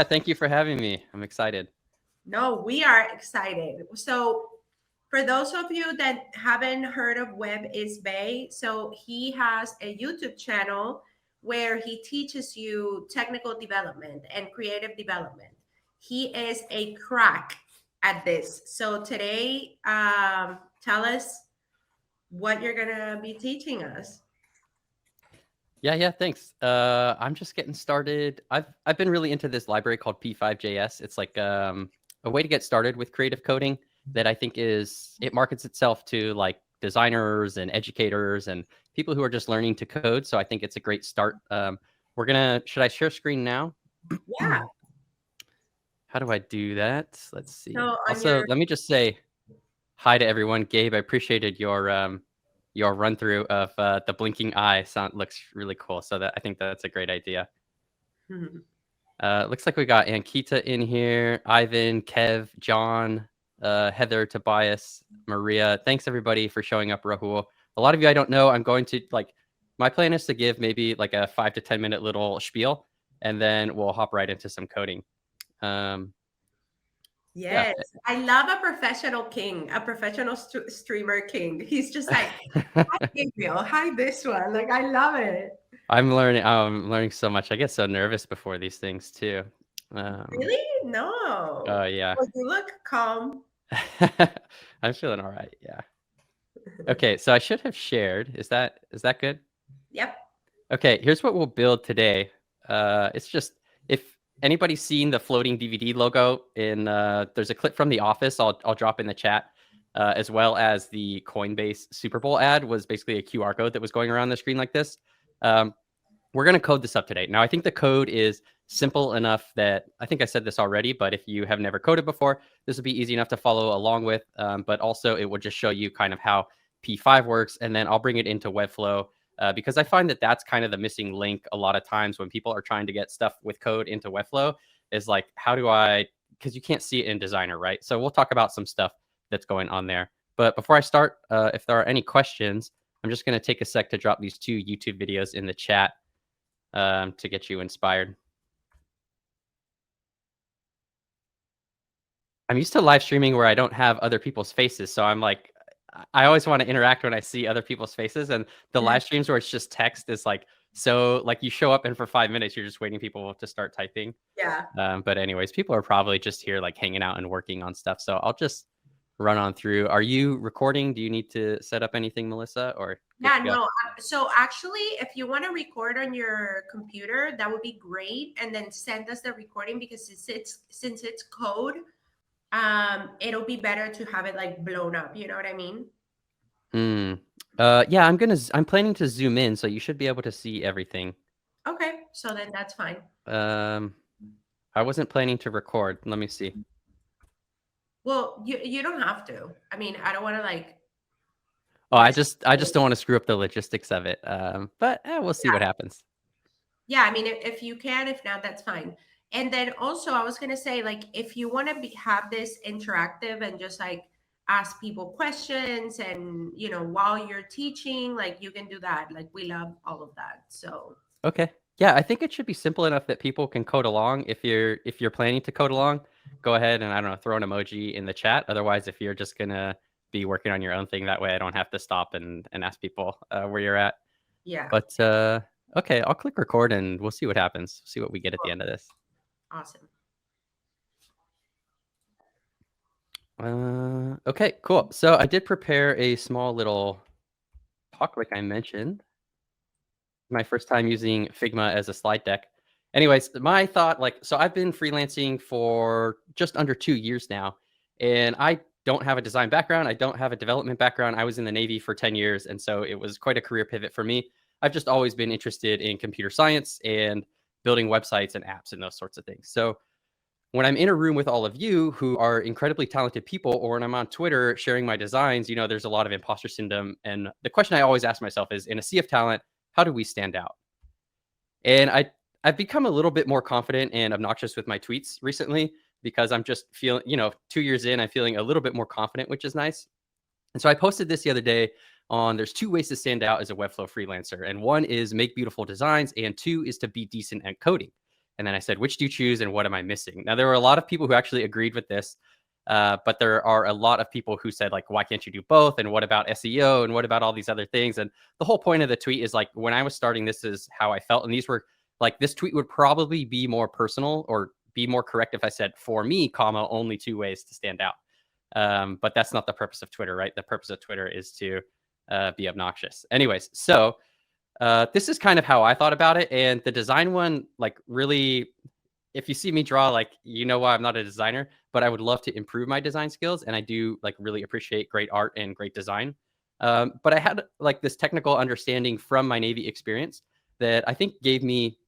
Yeah, thank you for having me. I'm excited. No, we are excited. So, for those of you that haven't heard of Web Bae, so he has a YouTube channel where he teaches you technical development and creative development. He is a crack at this. So today, tell us what you're gonna be teaching us. Yeah, thanks. I'm just getting started. I've been really into this library called p5.js. It's like a way to get started with creative coding that I think it markets itself to like designers and educators and people who are just learning to code. So I think it's a great start. Should I share screen now? Yeah. How do I do that? Let's see. So on Also, your let me just say hi to everyone. Gabe, I appreciated your run through of the blinking eye. Looks really cool. So I think that's a great idea. Looks like we got Ankita in here, Ivan, Kev, John, Heather, Tobias, Maria. Thanks everybody for showing up, Rahul. A lot of you I don't know. I'm going to my plan is to give maybe like a 5 to 10 minute little spiel, and then we'll hop right into some coding. Yes, Yeah. I love a professional king, a professional streamer king. He's just like, hi Gabriel, hi this one. Like, I love it. I'm learning so much. I get so nervous before these things too. Really? No. Oh yeah. Well, you look calm. I'm feeling all right. Yeah. Okay, so I should have shared. Is that good? Yep. Okay, here's what we'll build today. It's just if anybody's seen the floating DVD logo in there's a clip from The Office. I'll drop in the chat, as well as the Coinbase Super Bowl ad was basically a QR code that was going around the screen like this. We're going to code this up today. Now, I think the code is simple enough that I think I said this already, but if you have never coded before, this will be easy enough to follow along with. But also, it will just show you kind of how P5 works, and then I'll bring it into Webflow. Because I find that that's kind of the missing link a lot of times when people are trying to get stuff with code into Webflow is like, because you can't see it in Designer, right? So we'll talk about some stuff that's going on there. But before I start, if there are any questions, I'm just going to take a sec to drop these 2 YouTube videos in the chat to get you inspired. I'm used to live streaming where I don't have other people's faces. So I'm like, I always want to interact when I see other people's faces, and the live streams where it's just text is like, so like you show up and for 5 minutes, you're just waiting people to start typing. Yeah. But anyways, people are probably just here like hanging out and working on stuff. So I'll just run on through. Are you recording? Do you need to set up anything, Melissa, or? Yeah, no. So actually, if you want to record on your computer, that would be great. And then send us the recording because since it's code, it'll be better to have it like blown up. You know what I mean? Yeah, I'm planning to zoom in, so you should be able to see everything. Okay, so then that's fine. I wasn't planning to record. Let me see. Well, you don't have to. I mean, I don't want to like. Oh, I just don't want to screw up the logistics of it. But we'll see what happens. Yeah, I mean, if you can, if not, that's fine. And then also, I was gonna say, like, if you want to have this interactive and just like ask people questions, and while you're teaching, like you can do that. Like, we love all of that. So. Okay. Yeah, I think it should be simple enough that people can code along. If you're planning to code along, go ahead and I don't know, throw an emoji in the chat. Otherwise, if you're just gonna be working on your own thing, that way I don't have to stop and ask people where you're at. Yeah. But okay, I'll click record and we'll see what happens. See what we get at the end of this. Awesome. Okay, cool. So I did prepare a small little talk like I mentioned. My first time using Figma as a slide deck. Anyways, my thought, so I've been freelancing for just under 2 years now, and I don't have a design background. I don't have a development background. I was in the Navy for 10 years, and so it was quite a career pivot for me. I've just always been interested in computer science and building websites and apps and those sorts of things. So when I'm in a room with all of you who are incredibly talented people, or when I'm on Twitter sharing my designs, there's a lot of imposter syndrome. And the question I always ask myself is, in a sea of talent, how do we stand out? And I've become a little bit more confident and obnoxious with my tweets recently because I'm just feeling, 2 years in, I'm feeling a little bit more confident, which is nice. And so I posted this the other day there's 2 ways to stand out as a Webflow freelancer. And one is make beautiful designs, and 2 is to be decent at coding. And then I said, which do you choose and what am I missing? Now, there were a lot of people who actually agreed with this, but there are a lot of people who said, like, why can't you do both? And what about SEO? And what about all these other things? And the whole point of the tweet is, like, when I was starting, this is how I felt. And these were like, this tweet would probably be more personal or be more correct if I said, for me, comma, only 2 ways to stand out. But that's not the purpose of Twitter, right? The purpose of Twitter is to be obnoxious. Anyways, so this is kind of how I thought about it. And the design one, like, really, if you see me draw, like, you know why I'm not a designer, but I would love to improve my design skills. And I do, like, really appreciate great art and great design. But I had, like, this technical understanding from my Navy experience that I think gave me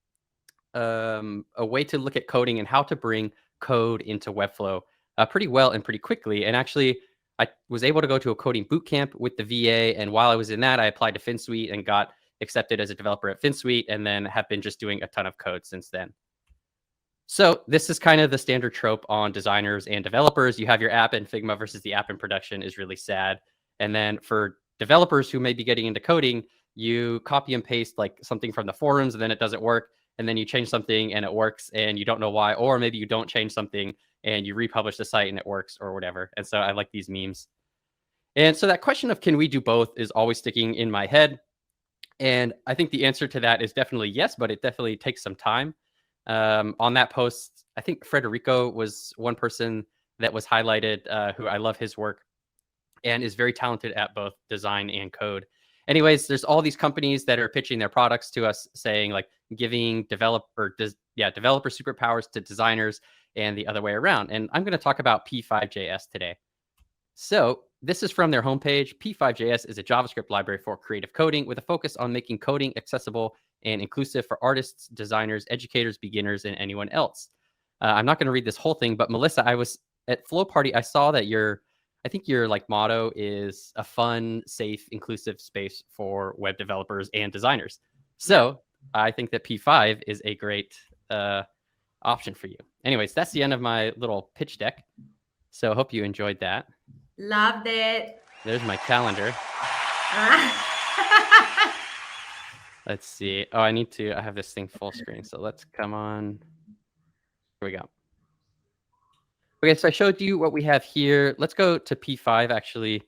a way to look at coding and how to bring code into Webflow pretty well and pretty quickly. And actually, I was able to go to a coding boot camp with the VA. And while I was in that, I applied to FinSuite and got accepted as a developer at FinSuite, and then have been just doing a ton of code since then. So this is kind of the standard trope on designers and developers. You have your app in Figma versus the app in production is really sad. And then for developers who may be getting into coding, you copy and paste, like, something from the forums, and then it doesn't work. And then you change something and it works and you don't know why. Or maybe you don't change something and you republish the site and it works, or whatever. And so I like these memes. And so that question of can we do both is always sticking in my head. And I think the answer to that is definitely yes, but it definitely takes some time. On that post, I think Federico was one person that was highlighted, who I love his work and is very talented at both design and code. Anyways, there's all these companies that are pitching their products to us, saying, like, giving developer superpowers to designers and the other way around. And I'm going to talk about p5.js today. So this is from their homepage. p5.js is a JavaScript library for creative coding with a focus on making coding accessible and inclusive for artists, designers, educators, beginners, and anyone else. I'm not going to read this whole thing, but Melissa, I was at Flow Party. I saw that I think your, like, motto is a fun, safe, inclusive space for web developers and designers. So I think that P5 is a great option for you. Anyways, that's the end of my little pitch deck. So I hope you enjoyed that. Loved it. There's my calendar. Let's see. Oh, I have this thing full screen. So let's come on. Here we go. Okay, so I showed you what we have here. Let's go to P5 actually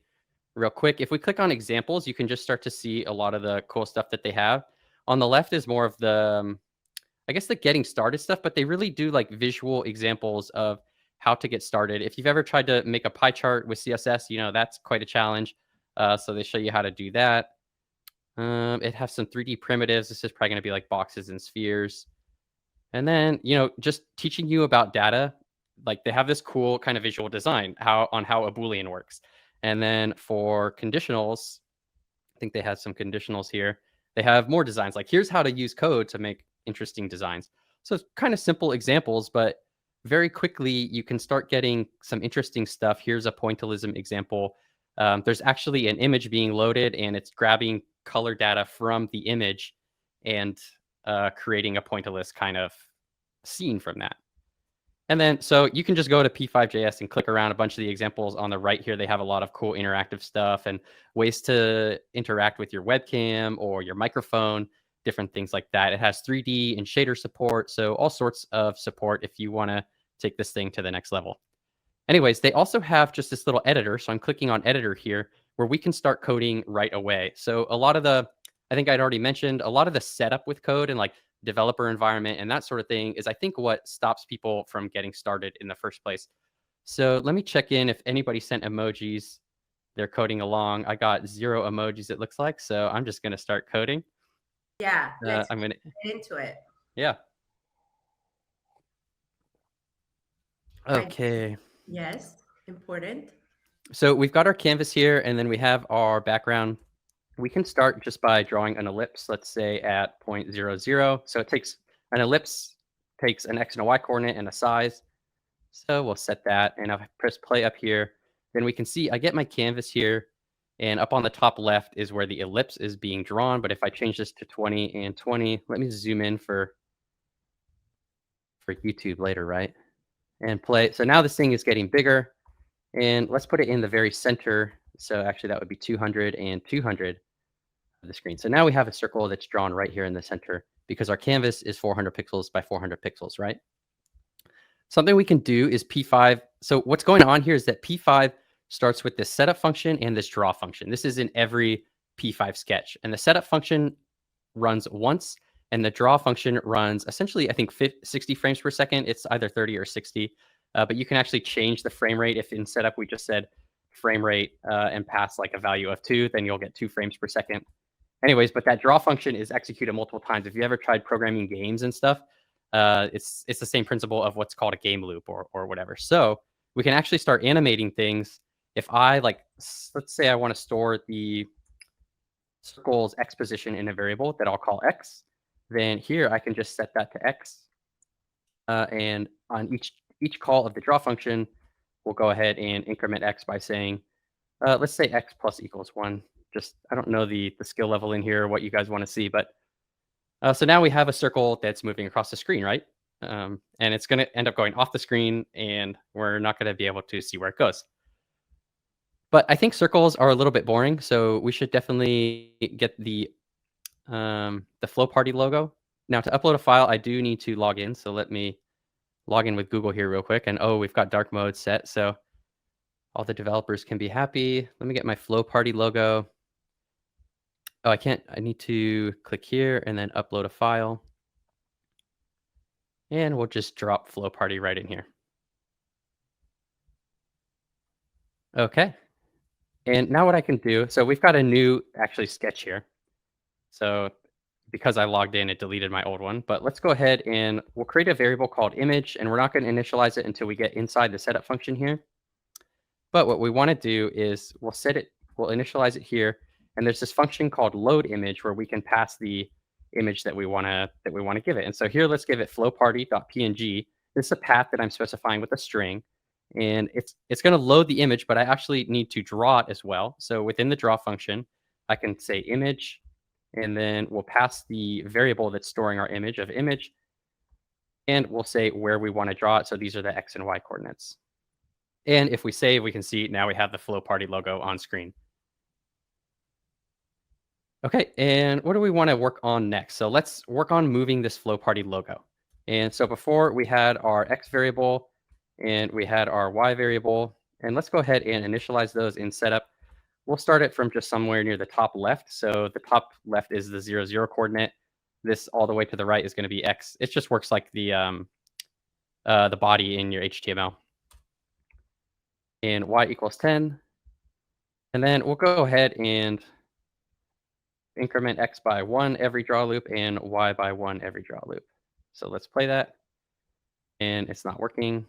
real quick. If we click on examples, you can just start to see a lot of the cool stuff that they have. On the left is more of the, I guess, the getting started stuff, but they really do, like, visual examples of how to get started. If you've ever tried to make a pie chart with CSS, you know that's quite a challenge. So they show you how to do that. It has some 3D primitives. This is probably going to be like boxes and spheres. And then, just teaching you about data. Like, they have this cool kind of visual design on how a Boolean works. And then for conditionals, I think they have some conditionals here. They have more designs. Like, here's how to use code to make interesting designs. So it's kind of simple examples, but very quickly you can start getting some interesting stuff. Here's a pointillism example. There's actually an image being loaded, and it's grabbing color data from the image and creating a pointillist kind of scene from that. And then, so you can just go to p5.js and click around a bunch of the examples on the right here. They have a lot of cool interactive stuff and ways to interact with your webcam or your microphone, different things like that. It has 3D and shader support, so all sorts of support if you want to take this thing to the next level. Anyways, they also have just this little editor. So I'm clicking on editor here where we can start coding right away. So a lot of I think I'd already mentioned, a lot of the setup with code and, like, developer environment and that sort of thing is, I think, what stops people from getting started in the first place. So let me check in if anybody sent emojis. They're coding along. I got 0 emojis, it looks like. So I'm just going to start coding. Yeah, let's I'm going to get into it. Yeah. Okay. Yes, important. So we've got our canvas here, and then we have our background. We can start just by drawing an ellipse, let's say at 0.00. So it takes an ellipse, takes an X and a Y coordinate and a size. So we'll set that, and if I press play up here, then we can see I get my canvas here, and up on the top left is where the ellipse is being drawn. But if I change this to 20 and 20, let me zoom in for YouTube later, right? And play. So now this thing is getting bigger, and let's put it in the very center. So actually that would be 200 and 200 of the screen. So now we have a circle that's drawn right here in the center. because our canvas is 400 pixels by 400 pixels, right? Something we can do is p5. So what's going on here is that p5 starts with this setup function and this draw function. This is in every p5 sketch. And the setup function runs once, and the draw function runs essentially, I think, 60 frames per second. It's either 30 or 60, but you can actually change the frame rate. If in setup we just said frame rate and pass like a value of 2, then you'll get 2 frames per second. Anyways, but that draw function is executed multiple times. If you ever tried programming games and stuff, it's the same principle of what's called a game loop or whatever. So we can actually start animating things. If I let's say I want to store the circle's x position in a variable that I'll call x, then here I can just set that to x. And on each call of the draw function, we'll go ahead and increment x by saying, let's say x plus equals 1. Just, I don't know the skill level in here, what you guys want to see, but so now we have a circle that's moving across the screen, right? And it's going to end up going off the screen, and we're not going to be able to see where it goes. But I think circles are a little bit boring, so we should definitely get the Flow Party logo. Now, to upload a file, I do need to log in, so let me log in with Google here real quick. And oh, we've got dark mode set, so all the developers can be happy. Let me get my Flow Party logo. Oh, I can't. I need to click here and then upload a file. And we'll just drop Flow Party right in here. Okay. And now what I can do, so we've got a new actually sketch here. So because I logged in, it deleted my old one. But let's go ahead and we'll create a variable called image, and we're not going to initialize it until we get inside the setup function here. But what we want to do is we'll initialize it here. And there's this function called load image where we can pass the image that we want to give it. And so here, let's give it flowparty.png. This is a path that I'm specifying with a string, and it's going to load the image, but I actually need to draw it as well. So within the draw function, I can say image, and then we'll pass the variable that's storing our image of image, and we'll say where we want to draw it. So these are the x and y coordinates. And if we save, we can see now we have the Flow Party logo on screen. Okay, and what do we want to work on next? So let's work on moving this Flow Party logo. And so before we had our x variable and we had our y variable, and let's go ahead and initialize those in setup. We'll start it from just somewhere near the top left. So the top left is the 0, 0 coordinate. This all the way to the right is going to be x. It just works like the body in your HTML. And y equals 10. And then we'll go ahead and increment x by 1 every draw loop and y by 1 every draw loop. So let's play that. And it's not working.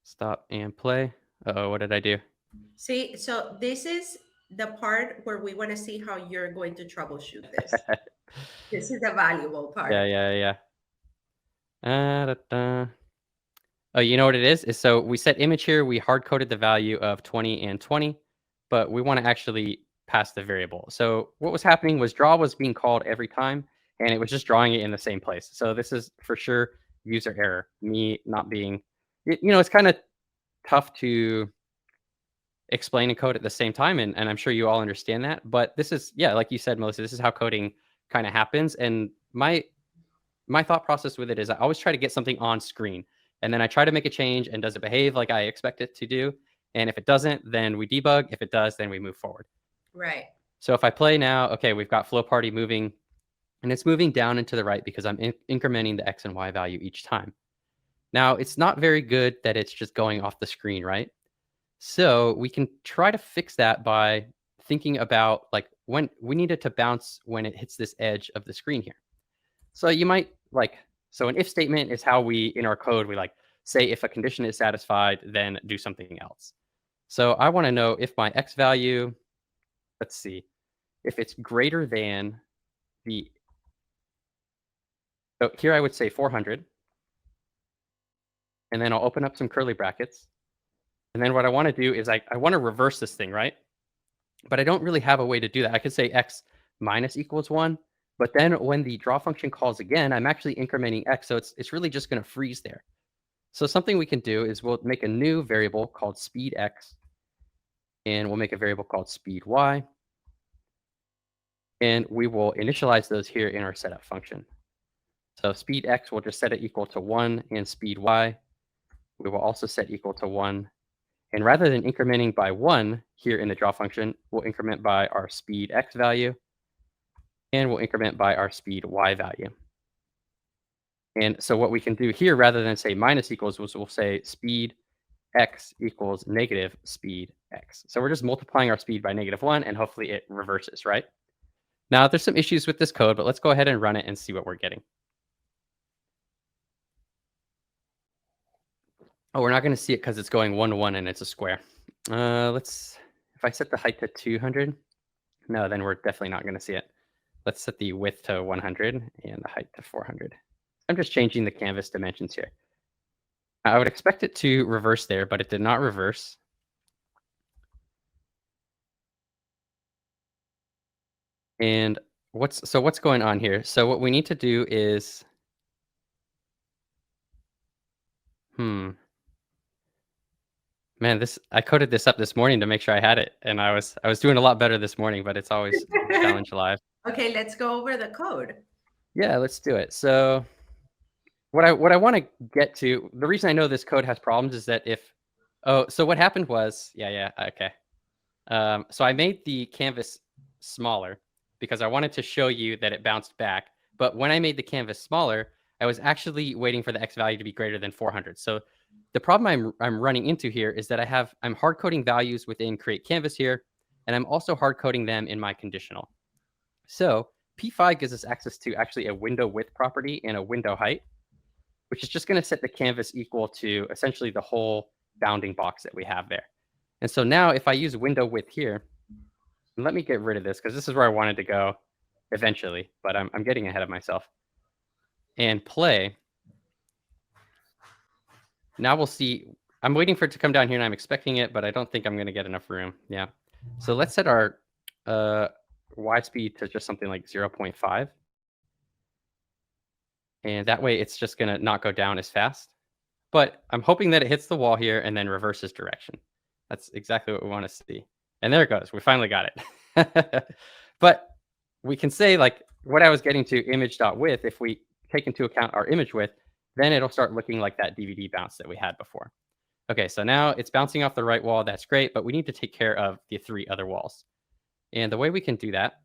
Stop and play. Uh-oh, what did I do? See, so this is the part where we want to see how you're going to troubleshoot this. This is the valuable part. Yeah. Oh, you know what it is? So we set image here. We hard-coded the value of 20 and 20, but we want to actually pass the variable. So what was happening was draw was being called every time, and it was just drawing it in the same place. So this is for sure user error, me not being, it's kind of tough to explain and code at the same time, and I'm sure you all understand that. But this is, yeah, like you said, Melissa, this is how coding kind of happens. And my thought process with it is I always try to get something on screen, and then I try to make a change, and does it behave like I expect it to do? And if it doesn't, then we debug. If it does, then we move forward. Right. So if I play now, okay, we've got Flow Party moving, and it's moving down and to the right because I'm incrementing the x and y value each time. Now, it's not very good that it's just going off the screen, right? So we can try to fix that by thinking about like when we need it to bounce when it hits this edge of the screen here. So you might so an if statement is how we, in our code, we say if a condition is satisfied, then do something else. So I want to know if my x value, let's see, if it's greater than so here I would say 400. And then I'll open up some curly brackets. And then what I want to do is I want to reverse this thing, right? But I don't really have a way to do that. I could say x minus equals 1. But then when the draw function calls again, I'm actually incrementing x. So it's really just going to freeze there. So something we can do is we'll make a new variable called speed x. And we'll make a variable called speed y. And we will initialize those here in our setup function. So speed x, we'll just set it equal to 1, and speed y, we will also set equal to 1. And rather than incrementing by 1 here in the draw function, we'll increment by our speed x value, and we'll increment by our speed y value. And so what we can do here, rather than say minus equals, we'll say speed x equals negative speed x. So we're just multiplying our speed by -1, and hopefully it reverses, right? Now, there's some issues with this code, but let's go ahead and run it and see what we're getting. Oh, we're not going to see it because it's going 1 to 1 and it's a square. If I set the height to 200, no, then we're definitely not going to see it. Let's set the width to 100 and the height to 400. I'm just changing the canvas dimensions here. I would expect it to reverse there, but it did not reverse. And what's going on here? So what we need to do is, man, I coded this up this morning to make sure I had it, and I was doing a lot better this morning, but it's always a challenge live. Okay, let's go over the code. Yeah, let's do it. So what I want to get to, the reason I know this code has problems is that so what happened was, okay. So I made the canvas smaller because I wanted to show you that it bounced back. But when I made the canvas smaller, I was actually waiting for the x value to be greater than 400. So the problem I'm running into here is that I'm hard coding values within create canvas here, and I'm also hard coding them in my conditional. So p5 gives us access to actually a window width property and a window height, which is just going to set the canvas equal to essentially the whole bounding box that we have there. And so now if I use window width here, let me get rid of this because this is where I wanted to go eventually, but I'm getting ahead of myself. And play. Now we'll see. I'm waiting for it to come down here and I'm expecting it, but I don't think I'm going to get enough room. Yeah. So let's set our y speed to just something like 0.5. And that way it's just going to not go down as fast. But I'm hoping that it hits the wall here and then reverses direction. That's exactly what we want to see. And there it goes. We finally got it. But we can say, like, what I was getting to image.width, if we take into account our image width, then it'll start looking like that DVD bounce that we had before. Okay, so now it's bouncing off the right wall. That's great, but we need to take care of the 3 other walls. And the way we can do that,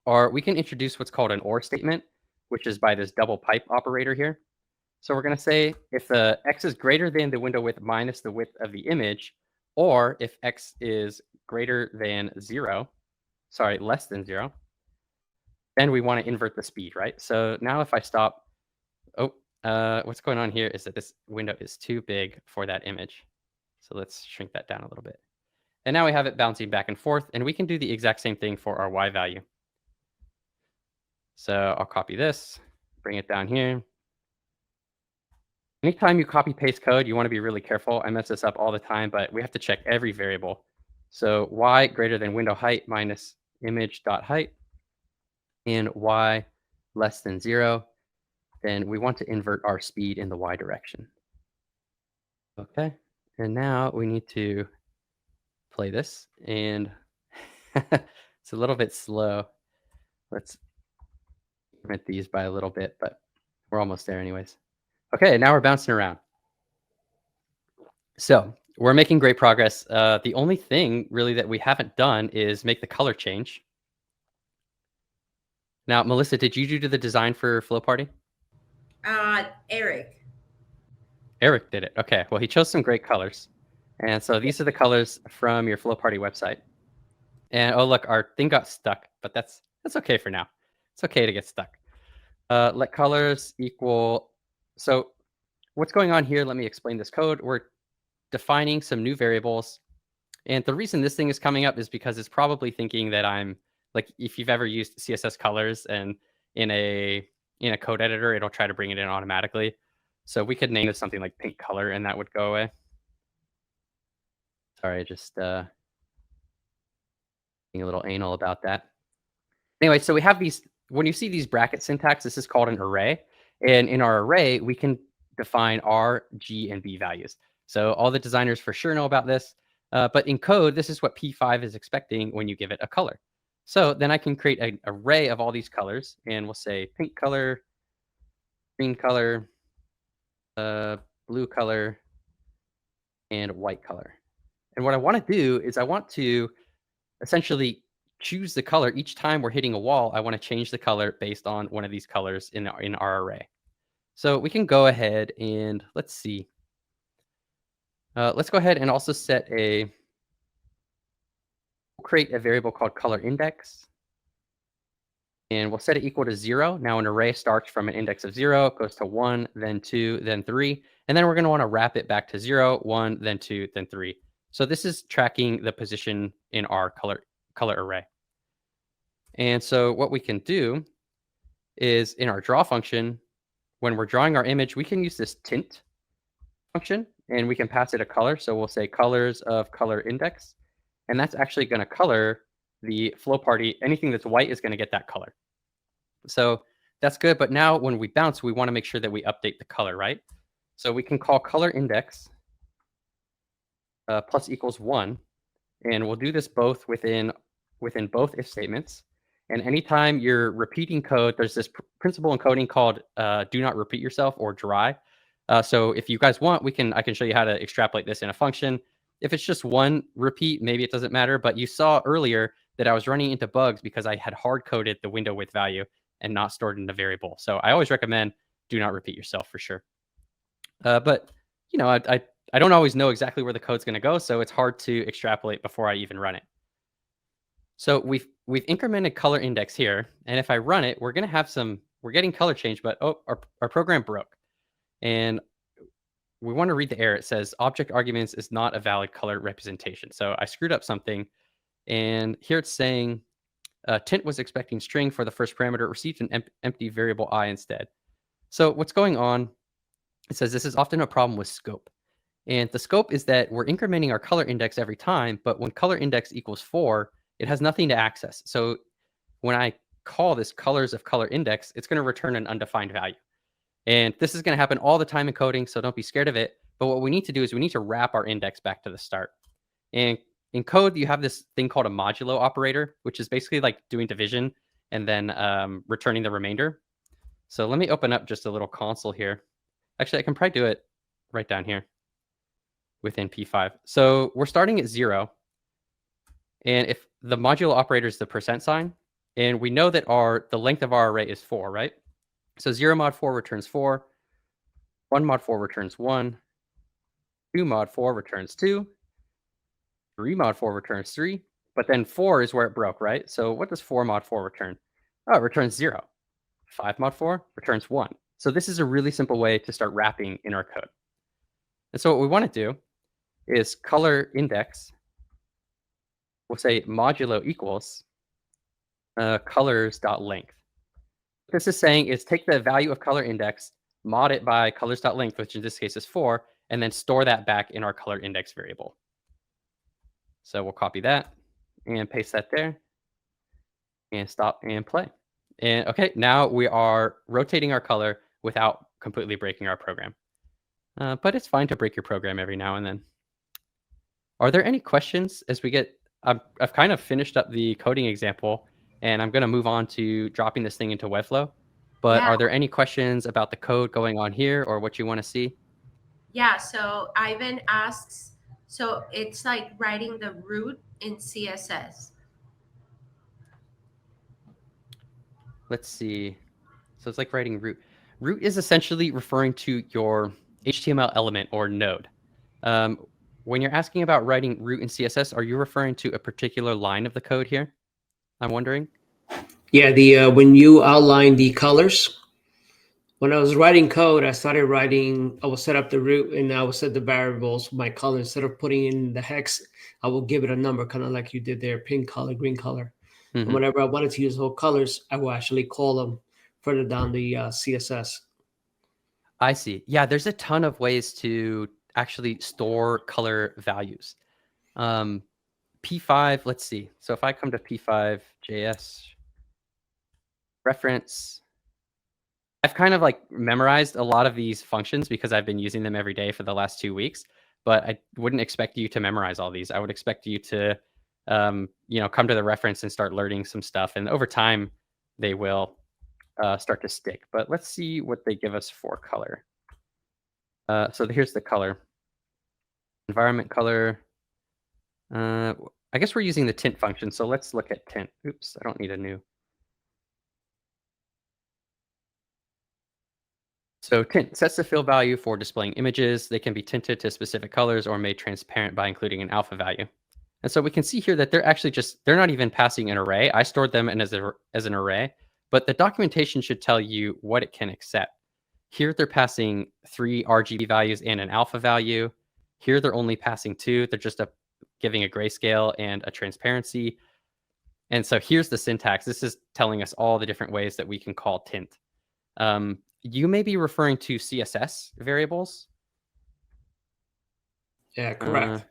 or we can introduce what's called an OR statement, which is by this double pipe operator here. So we're going to say if the x is greater than the window width minus the width of the image, or if x is greater than 0, less than 0, then we want to invert the speed, right? So now if I stop, what's going on here is that this window is too big for that image. So let's shrink that down a little bit. And now we have it bouncing back and forth, and we can do the exact same thing for our y value. So I'll copy this, bring it down here. Anytime you copy paste code, you want to be really careful. I mess this up all the time, but we have to check every variable. So y greater than window height minus image.height, and y less than 0, then we want to invert our speed in the y direction. Okay, and now we need to play this, and it's a little bit slow. Let's increment these by a little bit, but we're almost there anyways. Okay, now we're bouncing around. So we're making great progress. The only thing really that we haven't done is make the color change. Now, Melissa, did you do the design for Flow Party? Eric. Eric did it. Okay, well, he chose some great colors. And so these are the colors from your Flow Party website. And oh, look, our thing got stuck, but that's okay for now. It's okay to get stuck. Let colors equal. So what's going on here? Let me explain this code. We're defining some new variables. And the reason this thing is coming up is because it's probably thinking that I'm, like, if you've ever used CSS colors and in a code editor, it'll try to bring it in automatically. So we could name this something like pink color and that would go away. Sorry, just being a little anal about that. Anyway, so we have these, when you see these bracket syntax, this is called an array. And in our array, we can define R, G, and B values. So all the designers for sure know about this. But in code, this is what p5 is expecting when you give it a color. So then I can create an array of all these colors, and we'll say pink color, green color, blue color, and white color. And what I want to do is I want to essentially choose the color each time we're hitting a wall. I want to change the color based on one of these colors in our array. So we can go ahead and let's see. Let's go ahead and also create a variable called color index. And we'll set it equal to 0. Now an array starts from an index of 0, goes to 1, then 2, then 3. And then we're going to want to wrap it back to 0, 1, then 2, then 3. So this is tracking the position in our color array. And so what we can do is in our draw function, when we're drawing our image, we can use this tint function and we can pass it a color. So we'll say colors of color index, and that's actually going to color the flow party. Anything that's white is going to get that color. So that's good. But now when we bounce, we want to make sure that we update the color, right? So we can call color index plus equals 1. And we'll do this both within both if statements. And anytime you're repeating code, there's this principle in coding called do not repeat yourself, or dry. So if you guys want, I can show you how to extrapolate this in a function. If it's just one repeat, maybe it doesn't matter. But you saw earlier that I was running into bugs because I had hard coded the window width value and not stored in a variable. So I always recommend do not repeat yourself for sure. But you know, I don't always know exactly where the code's going to go, so it's hard to extrapolate before I even run it. So we've incremented color index here, and if I run it, we're getting color change, but our program broke. And we want to read the error. It says object arguments is not a valid color representation. So I screwed up something, and here it's saying tint was expecting string for the first parameter, received an empty variable I instead. So what's going on? It says this is often a problem with scope. And the scope is that we're incrementing our color index every time, but when color index equals 4, it has nothing to access. So when I call this colors of color index, it's going to return an undefined value. And this is going to happen all the time in coding, so don't be scared of it. But what we need to do is we need to wrap our index back to the start. And in code, you have this thing called a modulo operator, which is basically like doing division and then returning the remainder. So let me open up just a little console here. Actually, I can probably do it right down here within P5. So we're starting at 0. And if the modulo operator is the %sign, and we know that the length of our array is 4, right? So 0 mod 4 returns 4, 1 mod 4 returns 1, 2 mod 4 returns 2, 3 mod 4 returns 3, but then 4 is where it broke, right? So what does 4 mod 4 return? Oh, it returns 0. 5 mod 4 returns 1. So this is a really simple way to start wrapping in our code. And so what we want to do is color index, we'll say modulo equals colors.length. What this is saying is take the value of color index, mod it by colors.length, which in this case is 4, and then store that back in our color index variable. So we'll copy that and paste that there and stop and play. And okay, now we are rotating our color without completely breaking our program. But it's fine to break your program every now and then. Are there any questions as we get, I've kind of finished up the coding example, and I'm going to move on to dropping this thing into Webflow. But Yeah. are there any questions about the code going on here or what you want to see? Yeah, so Ivan asks, so it's like writing the root in CSS. Let's see. So it's like writing root. Root is essentially referring to your HTML element or node. When you're asking about writing root in CSS, are you referring to a particular line of the code here? I'm wondering. Yeah, the when you outline the colors, when I was writing code, I will set up the root and I will set the variables, my color. Instead of putting in the hex, I will give it a number, kind of like you did there, pink color, green color. And whenever I wanted to use whole colors, I will actually call them further down the CSS. I see. Yeah, there's a ton of ways to actually store color values. P5, let's see. So if I come to p5.js reference, I've kind of like memorized a lot of these functions because I've been using them every day for the last 2 weeks, but I wouldn't expect you to memorize all these. I would expect you to you know, come to the reference and start learning some stuff. And over time, they will start to stick. But let's see what they give us for color. So here's the color. Environment color. I guess we're using the tint function. So let's look at tint. Oops, I don't need a new. So tint sets the fill value for displaying images. They can be tinted to specific colors or made transparent by including an alpha value. And so we can see here that they're actually they're not even passing an array. I stored them as an array, but the documentation should tell you what it can accept. Here they're passing 3 RGB values and an alpha value. Here they're only passing 2. They're just giving a grayscale and a transparency. And so here's the syntax. This is telling us all the different ways that we can call tint. You may be referring to CSS variables. Yeah, correct.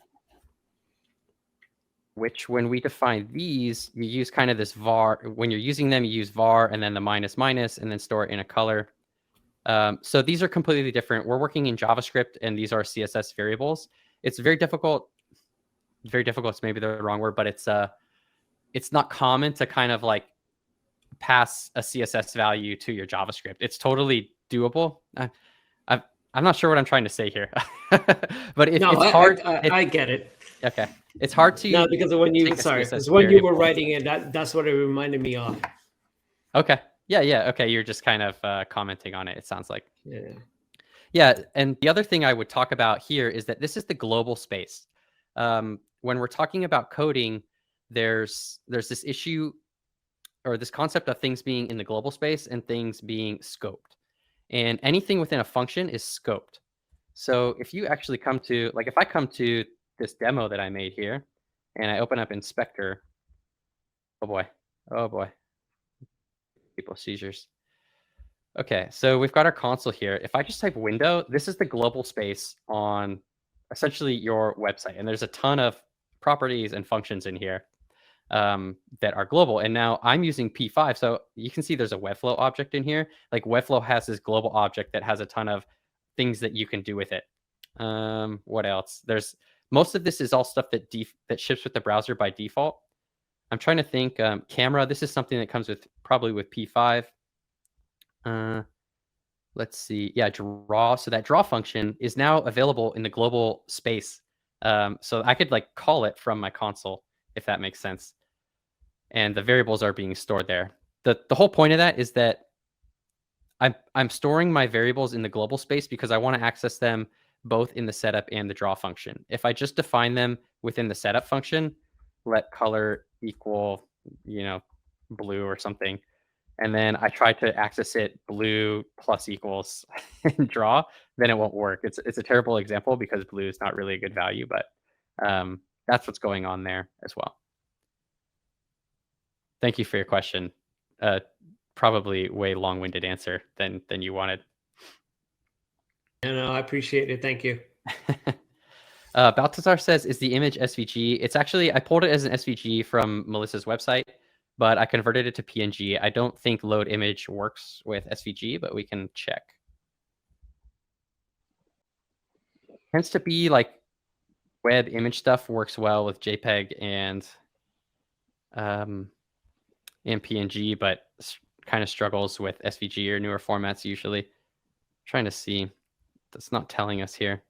Which when we define these, you use kind of this var. When you're using them, you use var and then the minus minus and then store it in a color. So these are completely different. We're working in JavaScript and these are CSS variables. It's very difficult. Very difficult is maybe the wrong word, but it's not common to kind of like pass a CSS value to your JavaScript. It's totally doable. I'm not sure what I'm trying to say here, but it's hard. I get it. Okay, it's hard to. No, because when you you were writing it, that's what it reminded me of. Okay. Yeah. Okay, you're just kind of commenting on it. It sounds like. Yeah. And the other thing I would talk about here is that this is the global space. When we're talking about coding, there's this issue or this concept of things being in the global space and things being scoped. And anything within a function is scoped. So if you actually come to, like if I come to this demo that I made here and I open up Inspector, oh boy, people seizures. Okay, so we've got our console here. If I just type window, this is the global space on essentially your website. And there's a ton of properties and functions in here that are global. And now I'm using P5. So you can see there's a Webflow object in here. Like Webflow has this global object that has a ton of things that you can do with it. What else? There's most of this is all stuff that ships with the browser by default. I'm trying to think. Camera. This is something that comes with probably with P5. Let's see. Yeah, draw. So that draw function is now available in the global space. So I could like call it from my console, if that makes sense. And the variables are being stored there. The whole point of that is that I'm storing my variables in the global space because I want to access them both in the setup and the draw function. If I just define them within the setup function, let color equal, blue or something, and then I try to access it blue plus equals and draw, then it won't work. It's a terrible example because blue is not really a good value, but that's what's going on there as well. Thank you for your question. Probably way long-winded answer than you wanted. No, I appreciate it. Thank you. Baltazar says, is the image SVG? It's actually, I pulled it as an SVG from Melissa's website, but I converted it to PNG. I don't think load image works with SVG, but we can check. Tends to be like web image stuff works well with JPEG and PNG, but kind of struggles with SVG or newer formats usually. I'm trying to see. That's not telling us here.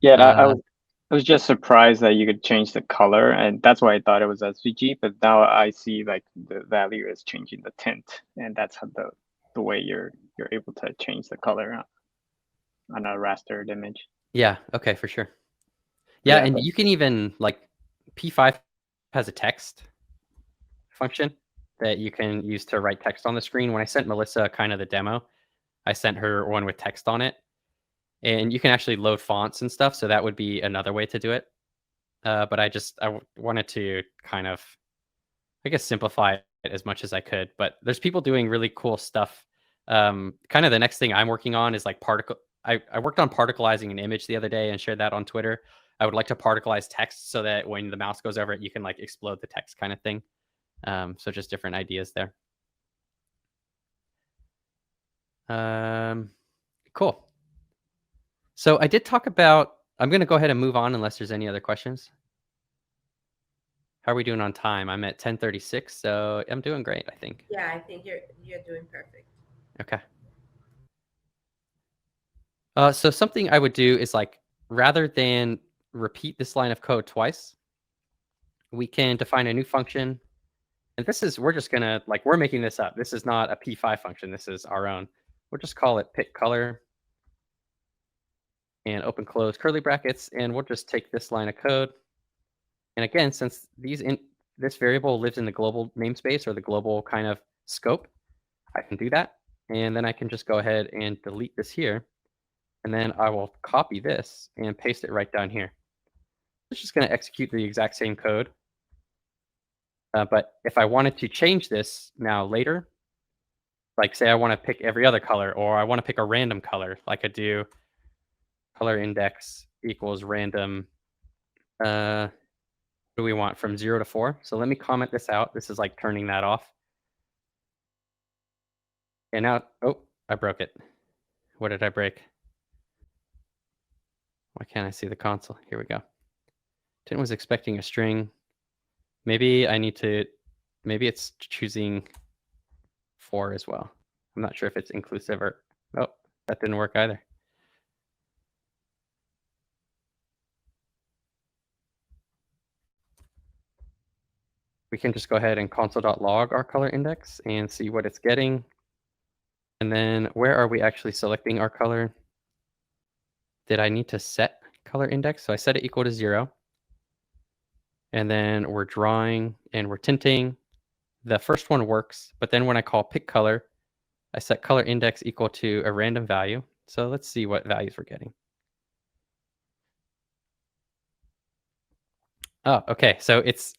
Yeah, I was just surprised that you could change the color, and that's why I thought it was SVG. But now I see like the value is changing the tint, and that's how the way you're able to change the color on a rastered image. Yeah. Okay, for sure. Yeah, and you can even like P5 has a text function that you can use to write text on the screen. When I sent Melissa kind of the demo, I sent her one with text on it. And you can actually load fonts and stuff. So that would be another way to do it. But I wanted to kind of, I guess, simplify it as much as I could. But there's people doing really cool stuff. Kind of the next thing I'm working on is like particle. I worked on particleizing an image the other day and shared that on Twitter. I would like to particleize text so that when the mouse goes over it, you can like explode the text kind of thing. So just different ideas there. Cool. So I did talk about, I'm going to go ahead and move on unless there's any other questions. How are we doing on time? I'm at 10:36, so I'm doing great, I think. Yeah, I think you're doing perfect. Okay. So something I would do is like, rather than repeat this line of code twice, we can define a new function. And this is, we're just gonna, like, we're making this up. This is not a p5 function. This is our own. We'll just call it pick color and open close curly brackets. And we'll just take this line of code. And again, since this variable lives in the global namespace or the global kind of scope, I can do that. And then I can just go ahead and delete this here. And then I will copy this and paste it right down here. It's just going to execute the exact same code. But if I wanted to change this now later, like say I want to pick every other color, or I want to pick a random color, I could do color index equals random. What do we want, from 0 to 4? So let me comment this out. This is like turning that off. And now, oh, I broke it. What did I break? Why can't I see the console? Here we go. Tin was expecting a string. Maybe I need to, maybe it's choosing 4 as well. I'm not sure if it's inclusive or, oh, that didn't work either. We can just go ahead and console.log our color index and see what it's getting. And then where are we actually selecting our color? Did I need to set color index? So I set it equal to 0. And then we're drawing and we're tinting. The first one works, but then when I call pick color, I set color index equal to a random value. So let's see what values we're getting. Oh, okay. So it's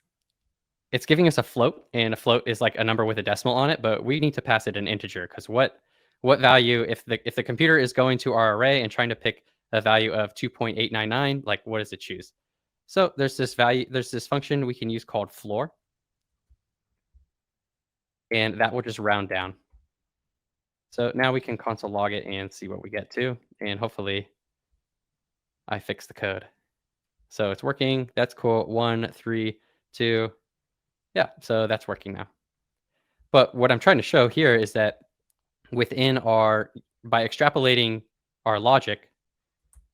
giving us a float, and a float is like a number with a decimal on it, but we need to pass it an integer, because what value, if the computer is going to our array and trying to pick a value of 2.899, like what does it choose? So there's this function we can use called floor, and that will just round down. So now we can console log it and see what we get to, and hopefully I fixed the code. So it's working. That's cool. 1, 3, 2. Yeah, so that's working now. But what I'm trying to show here is that within by extrapolating our logic,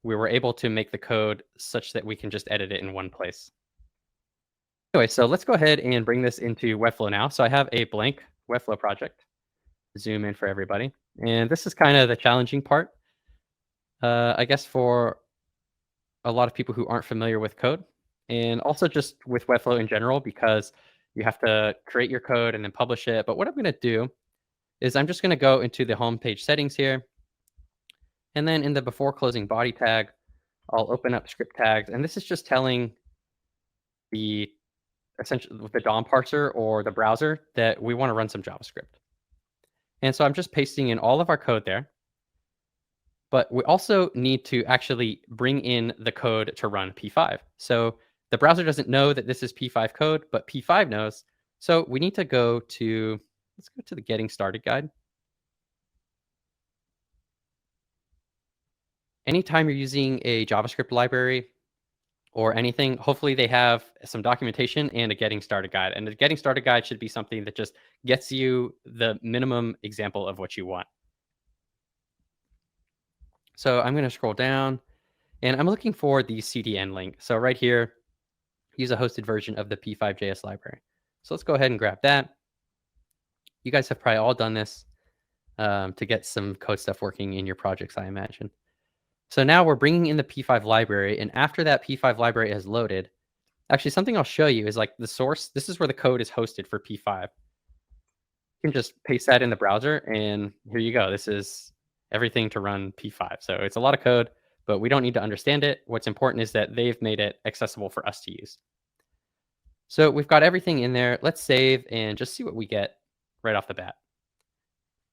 we were able to make the code such that we can just edit it in one place. Anyway, so let's go ahead and bring this into Webflow now. So I have a blank Webflow project. Zoom in for everybody. And this is kind of the challenging part, I guess, for a lot of people who aren't familiar with code, and also just with Webflow in general, because you have to create your code and then publish it. But what I'm going to do is I'm just going to go into the homepage settings here. And then in the before closing body tag, I'll open up script tags. And this is just telling essentially the DOM parser or the browser that we want to run some JavaScript. And so I'm just pasting in all of our code there. But we also need to actually bring in the code to run p5. So the browser doesn't know that this is p5 code, but p5 knows. So we need to go to, let's go to the getting started guide. Anytime you're using a JavaScript library or anything, hopefully they have some documentation and a getting started guide. And the getting started guide should be something that just gets you the minimum example of what you want. So I'm going to scroll down, and I'm looking for the CDN link. So right here, use a hosted version of the p5.js library. So let's go ahead and grab that. You guys have probably all done this to get some code stuff working in your projects, I imagine. So now we're bringing in the p5 library, and after that p5 library has loaded, actually something I'll show you is like the source. This is where the code is hosted for p5. You can just paste that in the browser, and here you go. This is everything to run p5. So it's a lot of code, but we don't need to understand it. What's important is that they've made it accessible for us to use. So we've got everything in there. Let's save and just see what we get right off the bat.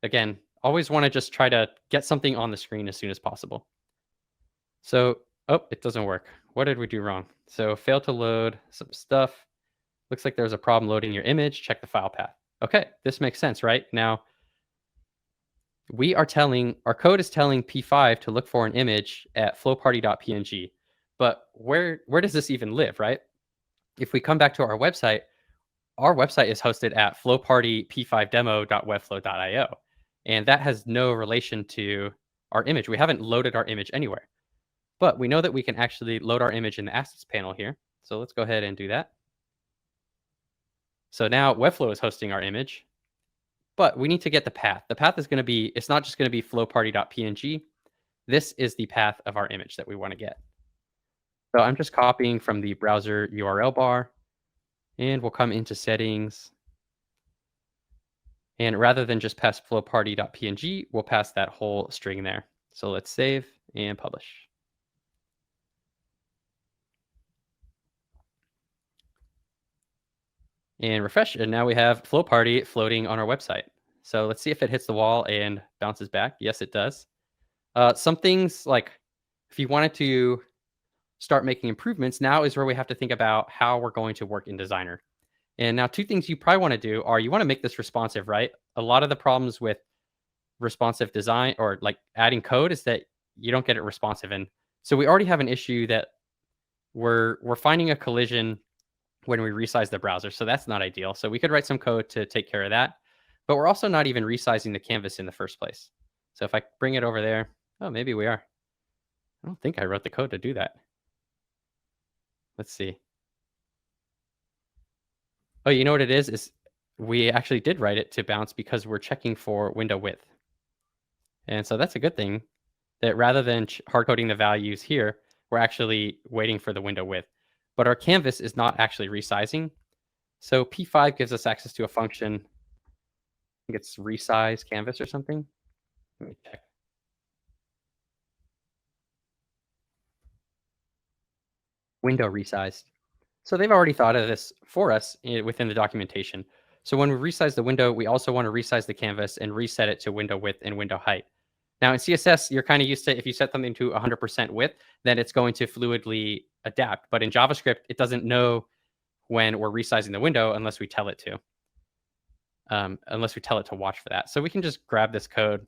Again, always want to just try to get something on the screen as soon as possible. So, oh, it doesn't work. What did we do wrong? So failed to load some stuff. Looks like there's a problem loading your image. Check the file path. Okay, this makes sense, right? Now, our code is telling p5 to look for an image at flowparty.png. But where does this even live, right? if we come back to our website is hosted at flowparty p5demo.webflow.io. And that has no relation to our image. We haven't loaded our image anywhere. But we know that we can actually load our image in the assets panel here. So let's go ahead and do that. So now Webflow is hosting our image, but we need to get the path. The path is going to be, it's not just going to be flowparty.png. This is the path of our image that we want to get. So I'm just copying from the browser URL bar, and we'll come into settings. And rather than just pass flowparty.png, we'll pass that whole string there. So let's save and publish. And refresh, and now we have flowparty floating on our website. So let's see if it hits the wall and bounces back. Yes, it does. Some things like if you wanted to start making improvements, now is where we have to think about how we're going to work in Designer. And now 2 things you probably want to do are you want to make this responsive, right? A lot of the problems with responsive design or like adding code is that you don't get it responsive. And so we already have an issue that we're finding a collision when we resize the browser. So that's not ideal. So we could write some code to take care of that. But we're also not even resizing the canvas in the first place. So if I bring it over there, oh, maybe we are. I don't think I wrote the code to do that. Let's see. Oh, you know what it is we actually did write it to bounce because we're checking for window width. And so that's a good thing that rather than hard coding the values here, we're actually waiting for the window width. But our canvas is not actually resizing. So P5 gives us access to a function. I think it's resize canvas or something. Let me check. Window resized. So they've already thought of this for us within the documentation. So when we resize the window, we also want to resize the canvas and reset it to window width and window height. Now in CSS, you're kind of used to if you set something to 100% width, then it's going to fluidly adapt. But in JavaScript, it doesn't know when we're resizing the window unless we tell it to. Unless we tell it to watch for that. So we can just grab this code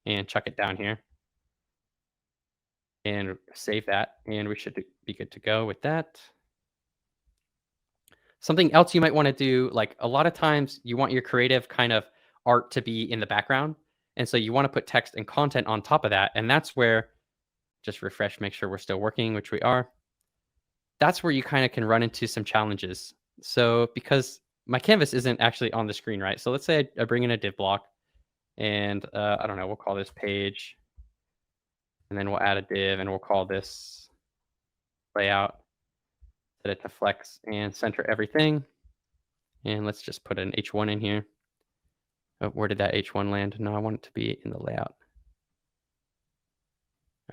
and chuck it down here and save that. And we should be good to go with that. Something else you might want to do, like a lot of times you want your creative kind of art to be in the background. And so you want to put text and content on top of that. And that's where, just refresh, make sure we're still working, which we are. That's where you kind of can run into some challenges. So because my canvas isn't actually on the screen, right? So let's say I bring in a div block and I don't know, we'll call this page. And then we'll add a div and we'll call this layout. Set it to flex and center everything. And let's just put an H1 in here. Oh, where did that H1 land? No, I want it to be in the layout.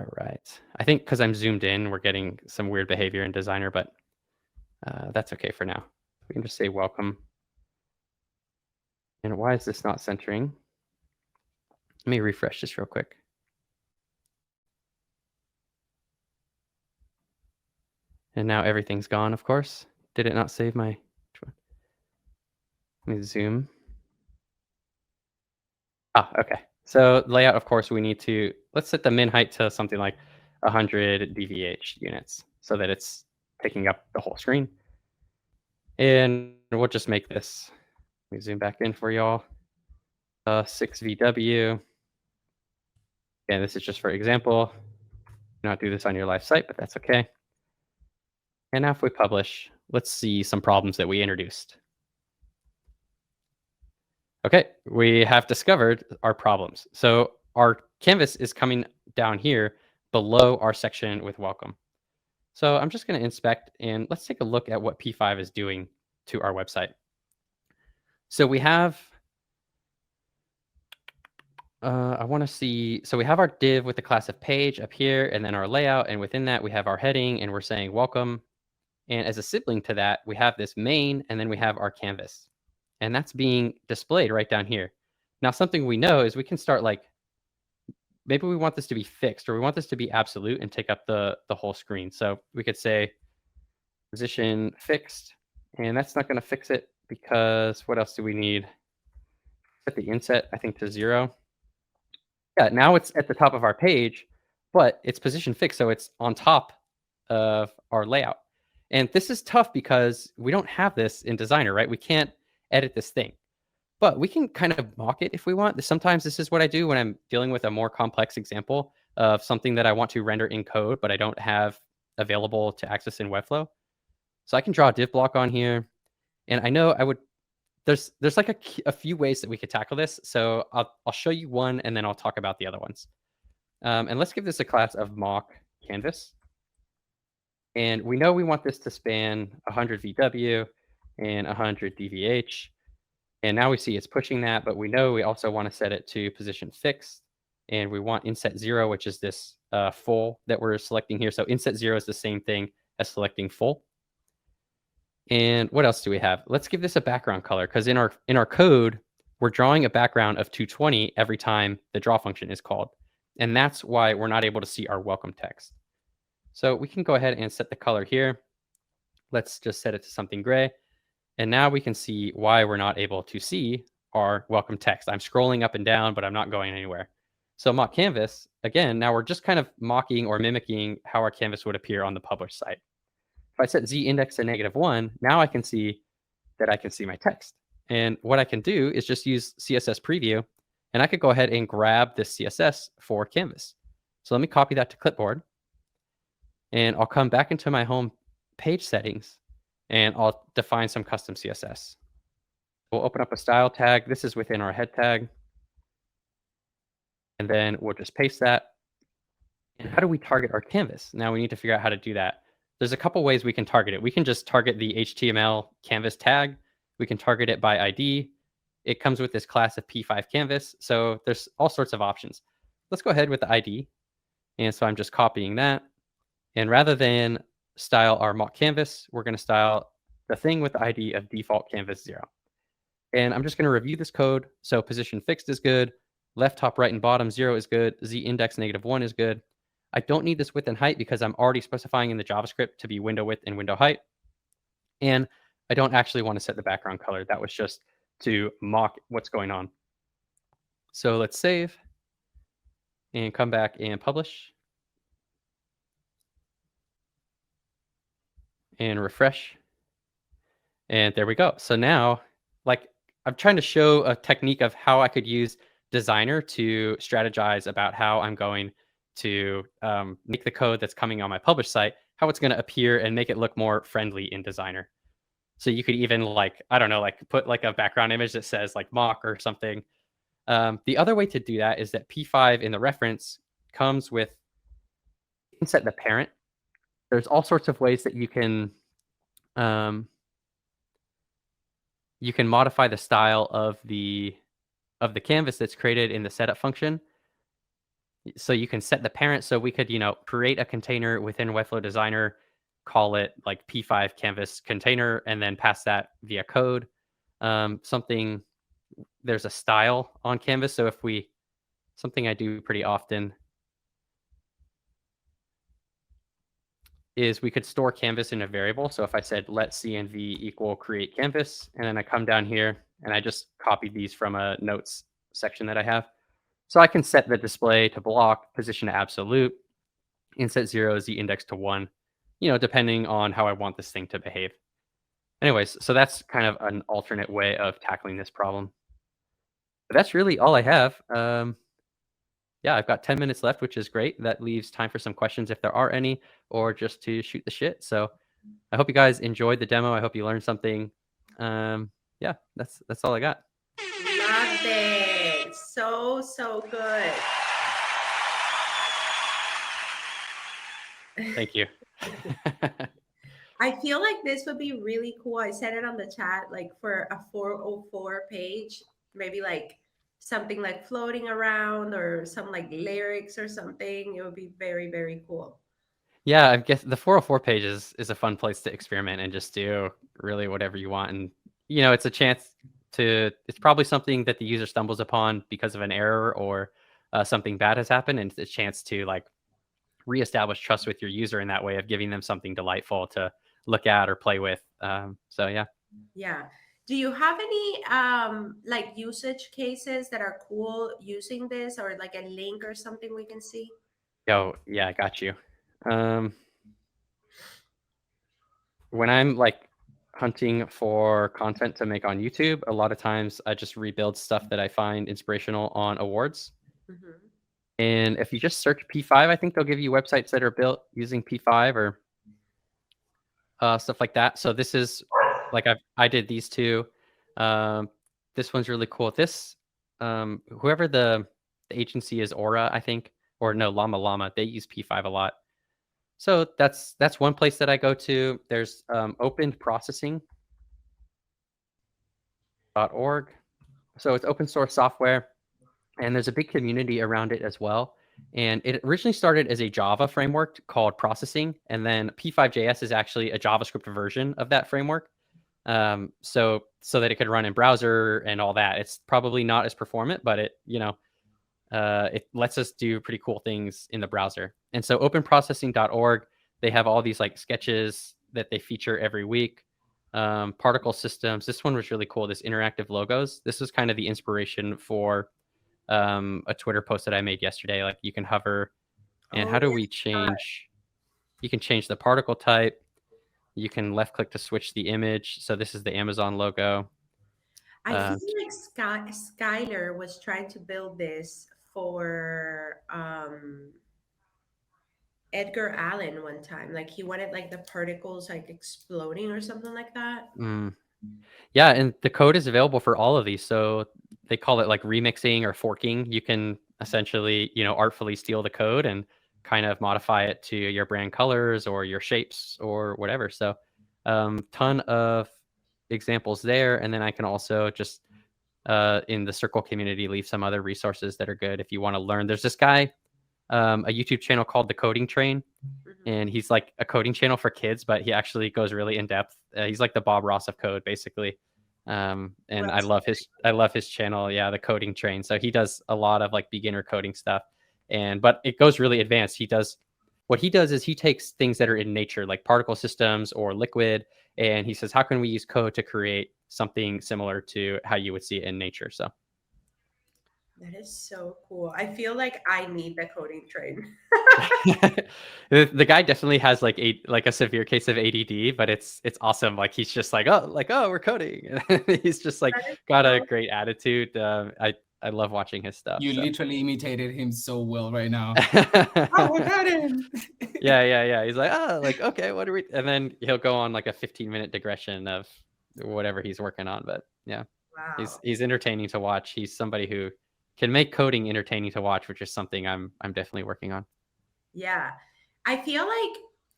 All right. I think because I'm zoomed in, we're getting some weird behavior in Designer, but that's okay for now. We can just say welcome. And why is this not centering? Let me refresh this real quick. And now everything's gone, of course. Did it not save my... Let me zoom. Ah, okay. So layout, of course, we need to... Let's set the min height to something like 100 DVH units so that it's taking up the whole screen. And we'll just make this... Let me zoom back in for y'all. 6 VW. And this is just for example. Do not do this on your live site, but that's okay. And now if we publish, let's see some problems that we introduced. Okay, we have discovered our problems. So our canvas is coming down here below our section with welcome. So I'm just going to inspect and let's take a look at what P5 is doing to our website. So we have, I want to see, so we have our div with the class of page up here and then our layout. And within that, we have our heading and we're saying welcome. And as a sibling to that, we have this main and then we have our canvas. And that's being displayed right down here. Now, something we know is we can start like, maybe we want this to be fixed or we want this to be absolute and take up the whole screen. So we could say position fixed, and that's not going to fix it because what else do we need? Set the inset, I think, to 0. Yeah, now it's at the top of our page, but it's position fixed, so it's on top of our layout. And this is tough because we don't have this in Designer, right? We can't edit this thing, but we can kind of mock it if we want. Sometimes this is what I do when I'm dealing with a more complex example of something that I want to render in code, but I don't have available to access in Webflow. So I can draw a div block on here, and I know I would. There's like a few ways that we could tackle this. So I'll show you one, and then I'll talk about the other ones. And let's give this a class of mock canvas. And we know we want this to span 100 VW and 100 DVH. And now we see it's pushing that, but we know we also want to set it to position fixed. And we want inset 0, which is this full that we're selecting here. So inset 0 is the same thing as selecting full. And what else do we have? Let's give this a background color, because in our code, we're drawing a background of 220 every time the draw function is called. And that's why we're not able to see our welcome text. So we can go ahead and set the color here. Let's just set it to something gray. And now we can see why we're not able to see our welcome text. I'm scrolling up and down, but I'm not going anywhere. So mock canvas, again, now we're just kind of mocking or mimicking how our canvas would appear on the published site. If I set z index to -1, now I can see that I can see my text. And what I can do is just use CSS preview, and I could go ahead and grab this CSS for canvas. So let me copy that to clipboard, and I'll come back into my home page settings, and I'll define some custom CSS. We'll open up a style tag. This is within our head tag. And then we'll just paste that. And how do we target our canvas? Now we need to figure out how to do that. There's a couple ways we can target it. We can just target the HTML canvas tag. We can target it by ID. It comes with this class of p5 canvas. So there's all sorts of options. Let's go ahead with the ID. And so I'm just copying that. And rather than style our mock canvas, we're going to style the thing with the ID of default canvas 0. And I'm just going to review this code. So position fixed is good. Left, top, right, and bottom 0 is good. Z index -1 is good. I don't need this width and height because I'm already specifying in the JavaScript to be window width and window height. And I don't actually want to set the background color. That was just to mock what's going on. So let's save and come back and publish. And refresh. And there we go. So now, like, I'm trying to show a technique of how I could use Designer to strategize about how I'm going to make the code that's coming on my published site, how it's going to appear and make it look more friendly in Designer. So you could even, like, I don't know, like put like a background image that says like mock or something. The other way to do that is that p5 in the reference comes with, you can set the parent. There's all sorts of ways that you can modify the style of the canvas that's created in the setup function. So you can set the parent. So we could, create a container within Webflow Designer, call it like p5 canvas container, and then pass that via code. There's a style on canvas. So something I do pretty often is we could store canvas in a variable. So if I said let cnv equal create canvas, and then I come down here and I just copied these from a notes section that I have. So I can set the display to block, position to absolute, inset 0, z index to 1, depending on how I want this thing to behave. Anyways, so that's kind of an alternate way of tackling this problem. But that's really all I have. Yeah, I've got 10 minutes left, which is great. That leaves time for some questions if there are any, or just to shoot the shit. So I hope you guys enjoyed the demo. I hope you learned something. Yeah, that's all I got. Love it. So good. Thank you. I feel like this would be really cool. I said it on the chat, like for a 404 page, maybe like something like floating around or some like lyrics or something. It would be very, very cool. Yeah, I guess the 404 page is a fun place to experiment and just do really whatever you want. And, it's a chance it's probably something that the user stumbles upon because of an error or something bad has happened. And it's a chance to like reestablish trust with your user in that way of giving them something delightful to look at or play with. So yeah. Yeah. Do you have any like usage cases that are cool using this, or like a link or something we can see? Oh, yeah, I got you. when I'm like hunting for content to make on YouTube, a lot of times I just rebuild stuff that I find inspirational on awards. Mhm. And if you just search P5, I think they'll give you websites that are built using P5 or stuff like that. So this is like I did these two. Um, this one's really cool. This whoever the agency is, Aura, I think, or no, Llama Llama, they use P5 a lot. So that's one place that I go to. There's openprocessing.org. So it's open source software, and there's a big community around it as well. And it originally started as a Java framework called processing, and then p5.js is actually a JavaScript version of that framework. So that it could run in browser and all that. It's probably not as performant, but it lets us do pretty cool things in the browser. And so openprocessing.org, they have all these like sketches that they feature every week. Particle systems. This one was really cool. This interactive logos. This was kind of the inspiration for a Twitter post that I made yesterday. Like you can hover, and how do we change? You can change the particle type. You can left click to switch the image. So this is the Amazon logo. I feel like Skylar was trying to build this for Edgar Allan one time. Like he wanted like the particles like exploding or something like that. Yeah, and the code is available for all of these. So they call it like remixing or forking. You can essentially, artfully steal the code and kind of modify it to your brand colors or your shapes or whatever. So ton of examples there. And then I can also just in the Circle community leave some other resources that are good if you want to learn. There's this guy, a YouTube channel called The Coding Train, and he's like a coding channel for kids, but he actually goes really in depth. He's like the Bob Ross of code, basically. And I love his channel. Yeah, The Coding Train. So he does a lot of like beginner coding stuff, but it goes really advanced. What he does is he takes things that are in nature, like particle systems or liquid, and he says, how can we use code to create something similar to how you would see it in nature? So That is so cool. I feel like I need the coding train. the guy definitely has like a severe case of ADD, but it's awesome. Like he's just like, oh, we're coding. He's just like got a great attitude. I love watching his stuff. You so. literally imitated him so well right now. Oh, we're coding. Yeah. He's like, okay, what are we? And then he'll go on like a 15-minute digression of whatever he's working on. But yeah, Wow. he's entertaining to watch. He's somebody who can make coding entertaining to watch, which is something I'm definitely working on. Yeah. I feel like,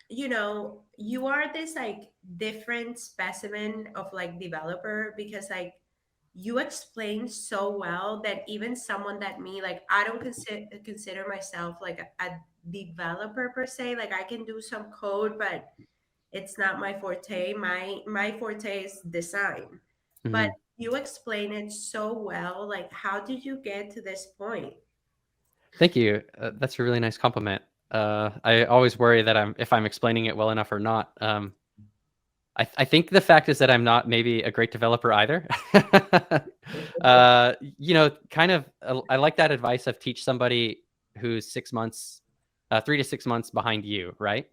you are this like different specimen of like developer because like you explain so well that even someone that me, like I don't consider myself like a developer per se. Like I can do some code, but it's not my forte. My forte is design. But you explain it so well. Like how did you get to this point? Thank you. That's a really nice compliment. I always worry that if I'm explaining it well enough or not. I think the fact is that I'm not maybe a great developer either. Kind of, I like that advice of teach somebody who's 6 months, 3 to 6 months behind you, right?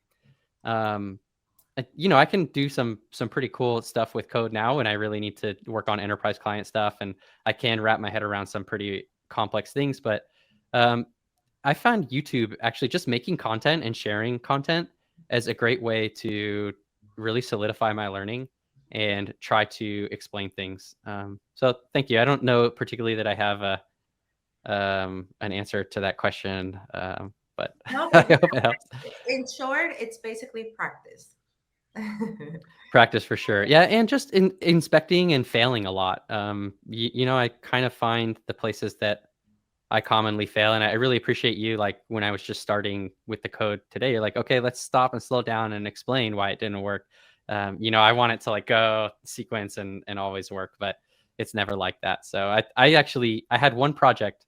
I can do some pretty cool stuff with code now, and I really need to work on enterprise client stuff, and I can wrap my head around some pretty complex things. But I found YouTube actually just making content and sharing content as a great way to really solidify my learning and try to explain things. So thank you. I don't know particularly that I have an answer to that question, but No, I but hope it helps. in short, it's basically practice. Practice for sure. Yeah, and just inspecting and failing a lot. I kind of find the places that I commonly fail, and I really appreciate you. Like when I was just starting with the code today, you're like, okay, let's stop and slow down and explain why it didn't work. I want it to like go sequence and always work, but it's never like that. So I had one project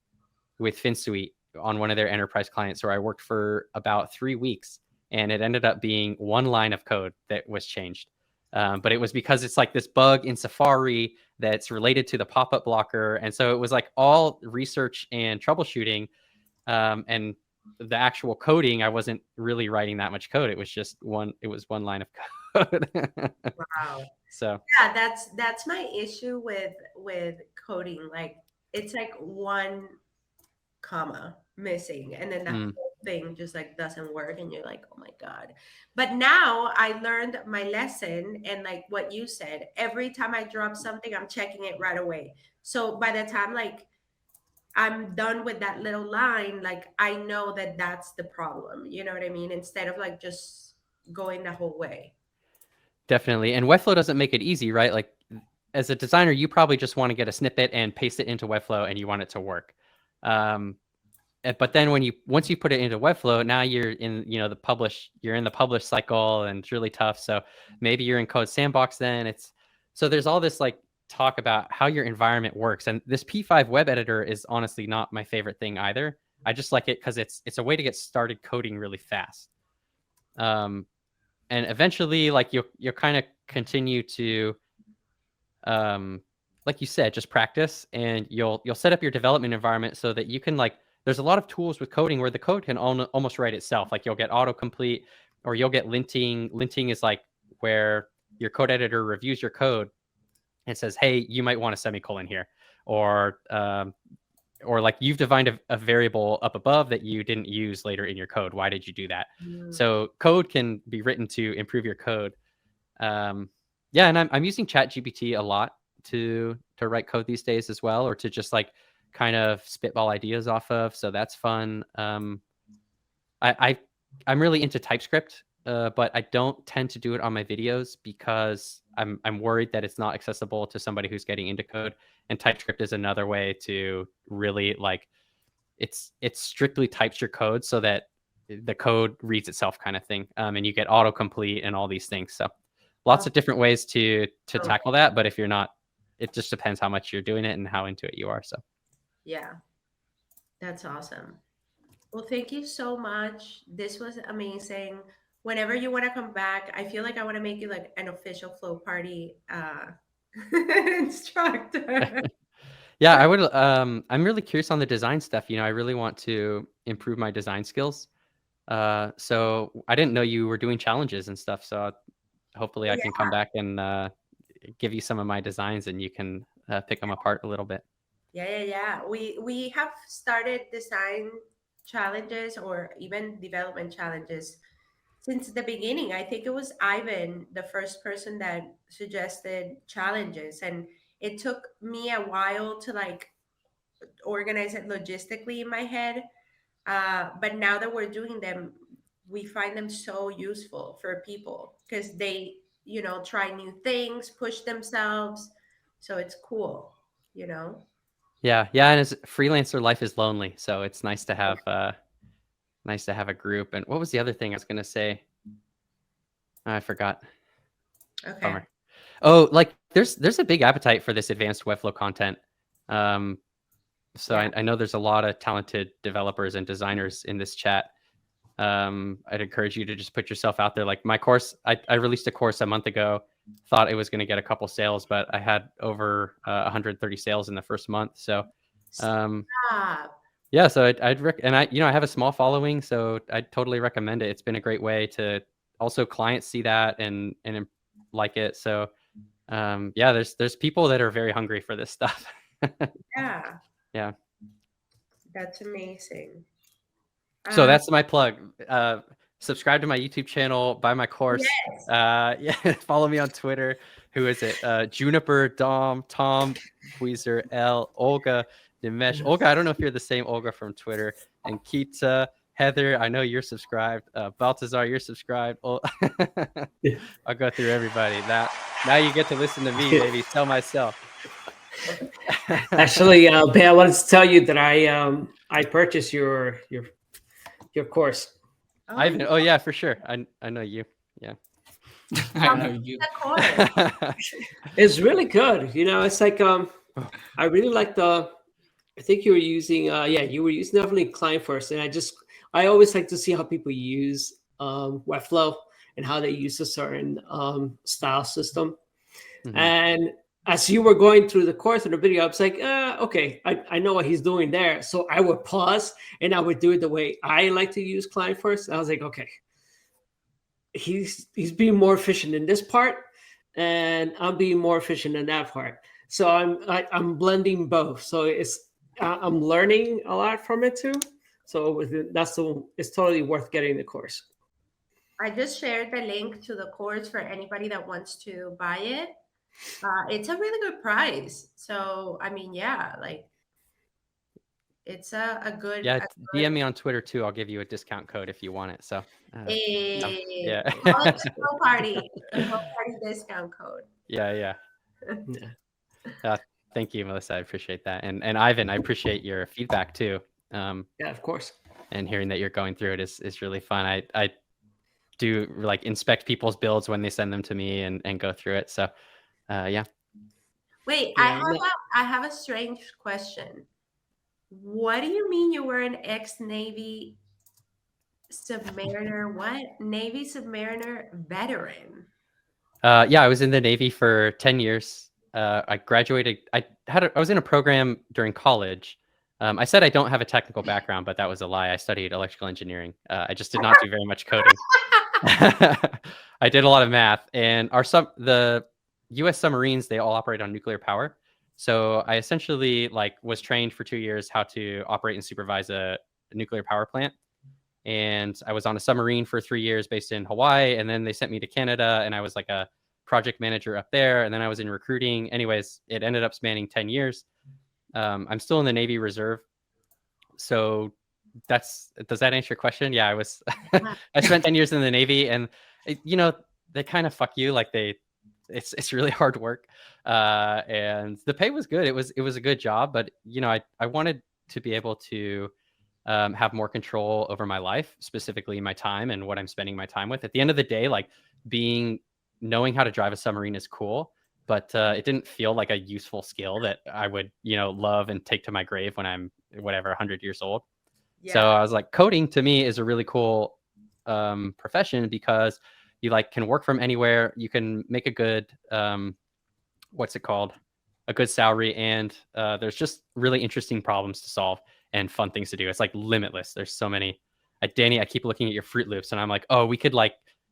with FinSuite on one of their enterprise clients where I worked for about 3 weeks, and it ended up being one line of code that was changed. But it was because it's like this bug in Safari that's related to the pop-up blocker. And so it was like all research and troubleshooting. And the actual coding, I wasn't really writing that much code. It was just one line of code. Wow. So Yeah, that's my issue with coding. Like it's like one comma missing, and then the mm, whole thing just like doesn't work, and you're like, oh my God. But now I learned my lesson, and like what you said, every time I drop something, I'm checking it right away. So by the time like I'm done with that little line, like I know that that's the problem. You know what I mean? Instead of like just going the whole way. definitely. And Webflow doesn't make it easy, right? Like as a designer, you probably just want to get a snippet and paste it into Webflow and you want it to work. But then once you put it into Webflow, now you're in, you're in the publish cycle, and it's really tough. So maybe you're in Code Sandbox then. So there's all this like talk about how your environment works. And this P5 web editor is honestly not my favorite thing either. I just like it because it's a way to get started coding really fast. And eventually, like you'll kind of continue to, like you said, just practice, and you'll set up your development environment so that you can like. There's a lot of tools with coding where the code can almost write itself. Like you'll get autocomplete, or you'll get linting. Linting is like where your code editor reviews your code and says, "Hey, you might want a semicolon here," or like you've defined a variable up above that you didn't use later in your code. Why did you do that? So code can be written to improve your code. Yeah, and I'm using ChatGPT a lot to write code these days as well, or to just like kind of spitball ideas off of. So that's fun. I'm really into TypeScript, but I don't tend to do it on my videos because I'm worried that it's not accessible to somebody who's getting into code. And TypeScript is another way to really like it strictly types your code so that the code reads itself, kind of thing. And you get autocomplete and all these things. So lots of different ways to tackle that. But if you're not, it just depends how much you're doing it and how into it you are. So Yeah, that's awesome. Well, thank you so much. This was amazing. Whenever you want to come back, I feel like I want to make you like an official Flow Party instructor. yeah, I would. I'm really curious on the design stuff. I really want to improve my design skills. So I didn't know you were doing challenges and stuff. So hopefully I can come back and give you some of my designs, and you can pick them apart a little bit. Yeah. We have started design challenges or even development challenges since the beginning. I think it was Ivan, the first person that suggested challenges, and it took me a while to like organize it logistically in my head. But now that we're doing them, we find them so useful for people because they, try new things, push themselves. So it's cool, you know? Yeah. And as freelancer, life is lonely, so it's nice to have a group. And what was the other thing I was gonna say? I forgot. Okay. Bummer. Oh, like there's a big appetite for this advanced Webflow content. So Yeah. I know there's a lot of talented developers and designers in this chat. I'd encourage you to just put yourself out there. Like my course, I released a course a month ago, thought it was going to get a couple sales, but I had over 130 sales in the first month. So, Stop. yeah, so and I have a small following, so I'd totally recommend it. It's been a great way to also clients see that and like it. So, yeah, there's people that are very hungry for this stuff. Yeah. Yeah. That's amazing. So that's my plug. Subscribe to my YouTube channel, buy my course. Yes. Yeah, follow me on Twitter. Who is it? Juniper, Dom, Tom, Weezer, L, Olga, Dimesh. Olga, I don't know if you're the same Olga from Twitter. And Kita, Heather, I know you're subscribed. Baltazar, you're subscribed. I'll go through everybody. Now you get to listen to me, baby. Tell myself. Actually, Bae, I wanted to tell you that I purchased your course. Ivan, oh yeah, for sure. I know you. Yeah. I know you. The course. It's really good. It's like I really like I think you were using you were using definitely client first, and I always like to see how people use Webflow and how they use a certain style system. Mhm. And as you were going through the course of the video, I was like, okay, I know what he's doing there. So I would pause and I would do it the way I like to use client first. And I was like, okay, he's being more efficient in this part, and I'm being more efficient in that part. So I'm blending both. So I'm learning a lot from it too. So it's totally worth getting the course. I just shared the link to the course for anybody that wants to buy it. It's a really good price. So I mean, yeah, like it's a good. Yeah, DM me on Twitter too. I'll give you a discount code if you want it. So yeah. College Snow Party, the Snow Party discount code. Yeah. Yeah. Thank you, Melissa. I appreciate that. And Ivan, I appreciate your feedback too. Yeah, of course. And hearing that you're going through it is really fun. I do like inspect people's builds when they send them to me and go through it. So yeah. Wait, Yeah, I have a strange question. What do you mean you were an ex-Navy submariner? What? Navy submariner veteran? Yeah, I was in the Navy for 10 years. I graduated. I was in a program during college. I said I don't have a technical background, but that was a lie. I studied electrical engineering. I just did not do very much coding. I did a lot of math, and the U.S. submarines, they all operate on nuclear power. So I essentially was trained for 2 years how to operate and supervise a nuclear power plant. And I was on a submarine for 3 years based in Hawaii, and then they sent me to Canada, and I was like a project manager up there, and then I was in recruiting. Anyways, it ended up spanning 10 years. I'm still in the Navy Reserve. So does that answer your question? Yeah, I spent 10 years in the Navy, and they kind of fuck you. It's really hard work. And the pay was good. It was a good job, but I wanted to be able to have more control over my life, specifically my time and what I'm spending my time with. At the end of the day, knowing how to drive a submarine is cool, but it didn't feel like a useful skill that I would, love and take to my grave when I'm whatever 100 years old. Yeah. So I was like, coding to me is a really cool profession because you can work from anywhere. You can make a good what's it called? A good salary, and there's just really interesting problems to solve and fun things to do. It's limitless. There's so many. Danny, I keep looking at your Fruit Loops, and I'm like, oh, we could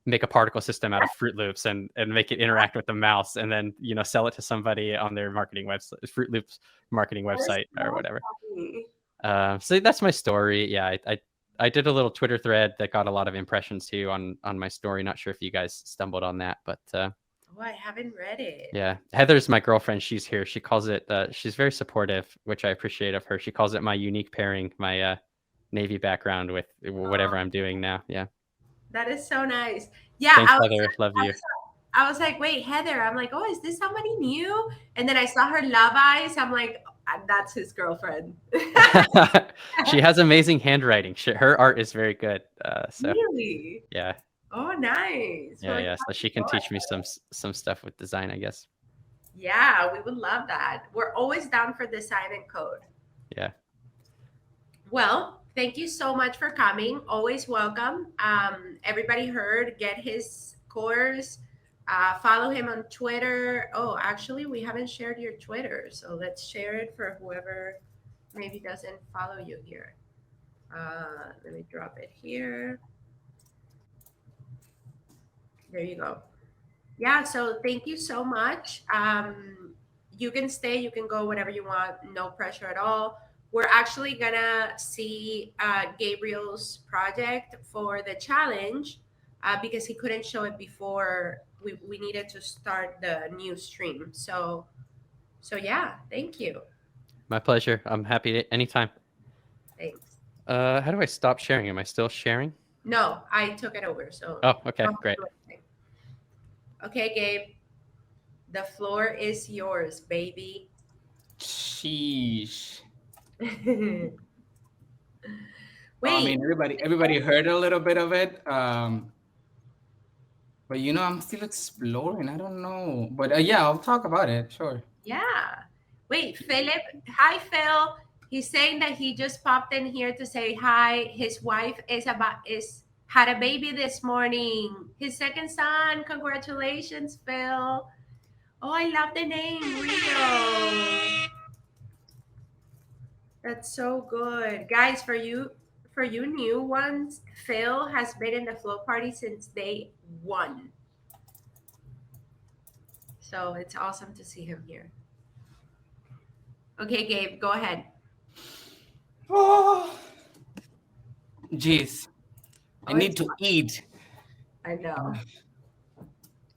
make a particle system out of Fruit Loops and make it interact with the mouse, and then sell it to somebody on their marketing website, Fruit Loops marketing website or whatever. So that's my story. Yeah, I did a little Twitter thread that got a lot of impressions too on my story. Not sure if you guys stumbled on that, but oh, I haven't read it. Yeah, Heather's my girlfriend. She's here. She calls it. She's very supportive, which I appreciate of her. She calls it my unique pairing, my Navy background with whatever I'm doing now. Yeah. That is so nice. Yeah, thanks, Heather. Love you. I was like, wait, Heather. I'm like, oh, is this somebody new? And then I saw her Love Eyes. I'm like, that's his girlfriend. She has amazing handwriting. Her art is very good. So really? Yeah. Oh, nice. Yeah, yeah. So she can teach me some stuff with design, I guess. Yeah, we would love that. We're always down for design and code. Yeah. Well, thank you so much for coming. Always welcome. Everybody heard, get his course. Follow him on Twitter. Oh, actually, we haven't shared your Twitter. So let's share it for whoever maybe doesn't follow you here. Let me drop it here. There you go. Yeah, so thank you so much. You can stay, you can go, whatever you want, no pressure at all. We're actually gonna see Gabriel's project for the challenge because he couldn't show it before we needed to start the new stream. So yeah, thank you. My pleasure. I'm happy anytime. Thanks. How do I stop sharing? Am I still sharing? No, I took it over. So oh, okay, great. Okay, Gabe, the floor is yours, baby. Sheesh. Wait. I mean, everybody heard a little bit of it. But I'm still exploring. I don't know. But yeah, I'll talk about it. Sure. Yeah. Wait, Philip. Hi, Phil. He's saying that he just popped in here to say hi. His wife had a baby this morning. His second son. Congratulations, Phil. Oh, I love the name, Rio. That's so good. Guys, for for you new ones, Phil has been in the flow party since day one. So it's awesome to see him here. Okay, Gabe, go ahead. Oh, jeez. I Oh, need it's to eat. I know.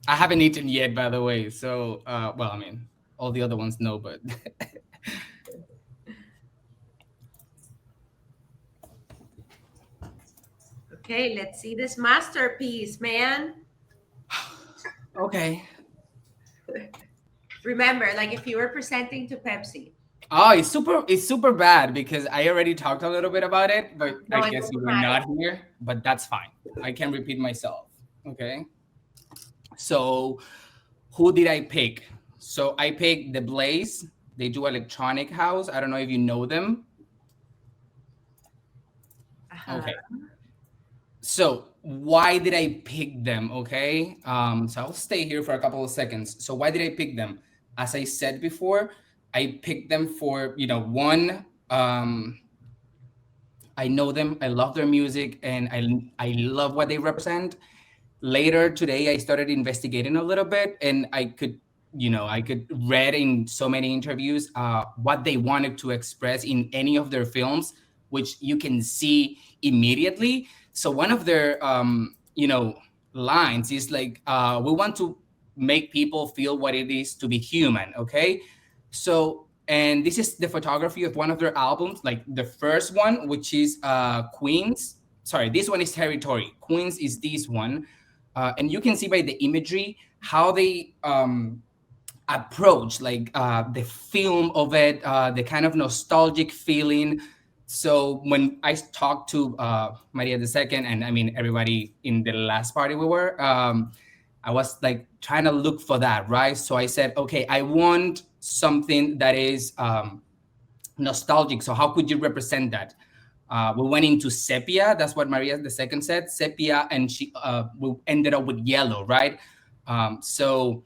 I haven't eaten yet, by the way. So, well, I mean, all the other ones know, but Okay, let's see this masterpiece, man. okay. Remember, like if you were presenting to Pepsi. Oh, it's super bad because I already talked a little bit about it, but I No, it guess you doesn't were matter. not here, but that's fine. I can repeat myself. Okay. So, who did I pick? So, I picked The Blaze. They do electronic house. I don't know if you know them. Uh-huh. Okay. So, why did I pick them? Okay. So I'll stay here for a couple of seconds. So, why did I pick them? As I said before, I picked them for, one, I know them, I love their music, and I love what they represent. Later today, I started investigating a little bit, and I could read in so many interviews what they wanted to express in any of their films, which you can see immediately. So one of their lines is like, "We want to make people feel what it is to be human." Okay, so and this is the photography of one of their albums, like the first one, which is Queens. Sorry, this one is Territory. Queens is this one, and you can see by the imagery how they approach like the film of it, the kind of nostalgic feeling. So when I talked to Maria the Second, and I mean everybody in the last party we were, I was like trying to look for that, right? So I said, okay, I want something that is nostalgic. So how could you represent that? We went into sepia. That's what Maria the Second said, sepia, and we ended up with yellow, right? So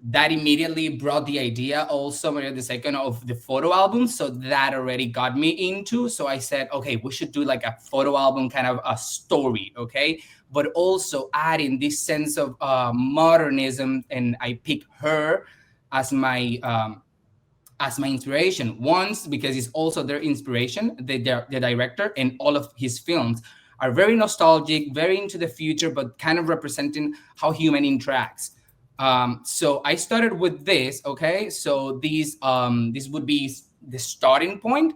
that immediately brought the idea also Maria the Second of the photo album. So that already got me into. So I said, okay, we should do like a photo album kind of a story, okay? But also adding this sense of modernism, and I picked her as my inspiration. Once because it's also their inspiration, the director, and all of his films are very nostalgic, very into the future, but kind of representing how human interacts. So I started with this. Okay, so this would be the starting point.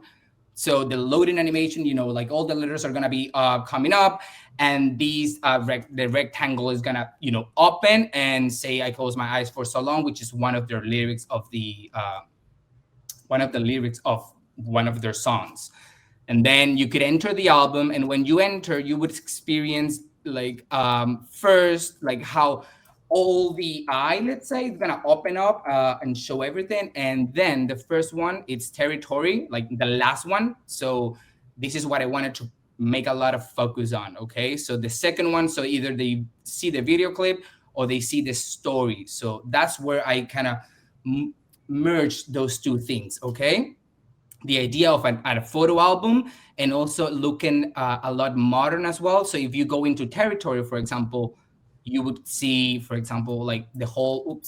So the loading animation, like all the letters are gonna be coming up, and the rectangle is gonna open and say "I close my eyes for so long," which is one of the lyrics of one of their songs. And then you could enter the album, and when you enter, you would experience like first like how all the eye, let's say, is gonna open up and show everything. And then the first one, it's Territory, like the last one. So this is what I wanted to make a lot of focus on. Okay, so the second one, so either they see the video clip or they see the story. So that's where I kind of merge those two things. Okay, the idea of a photo album, and also looking a lot modern as well. So if you go into Territory, for example, you would see, for example, like the whole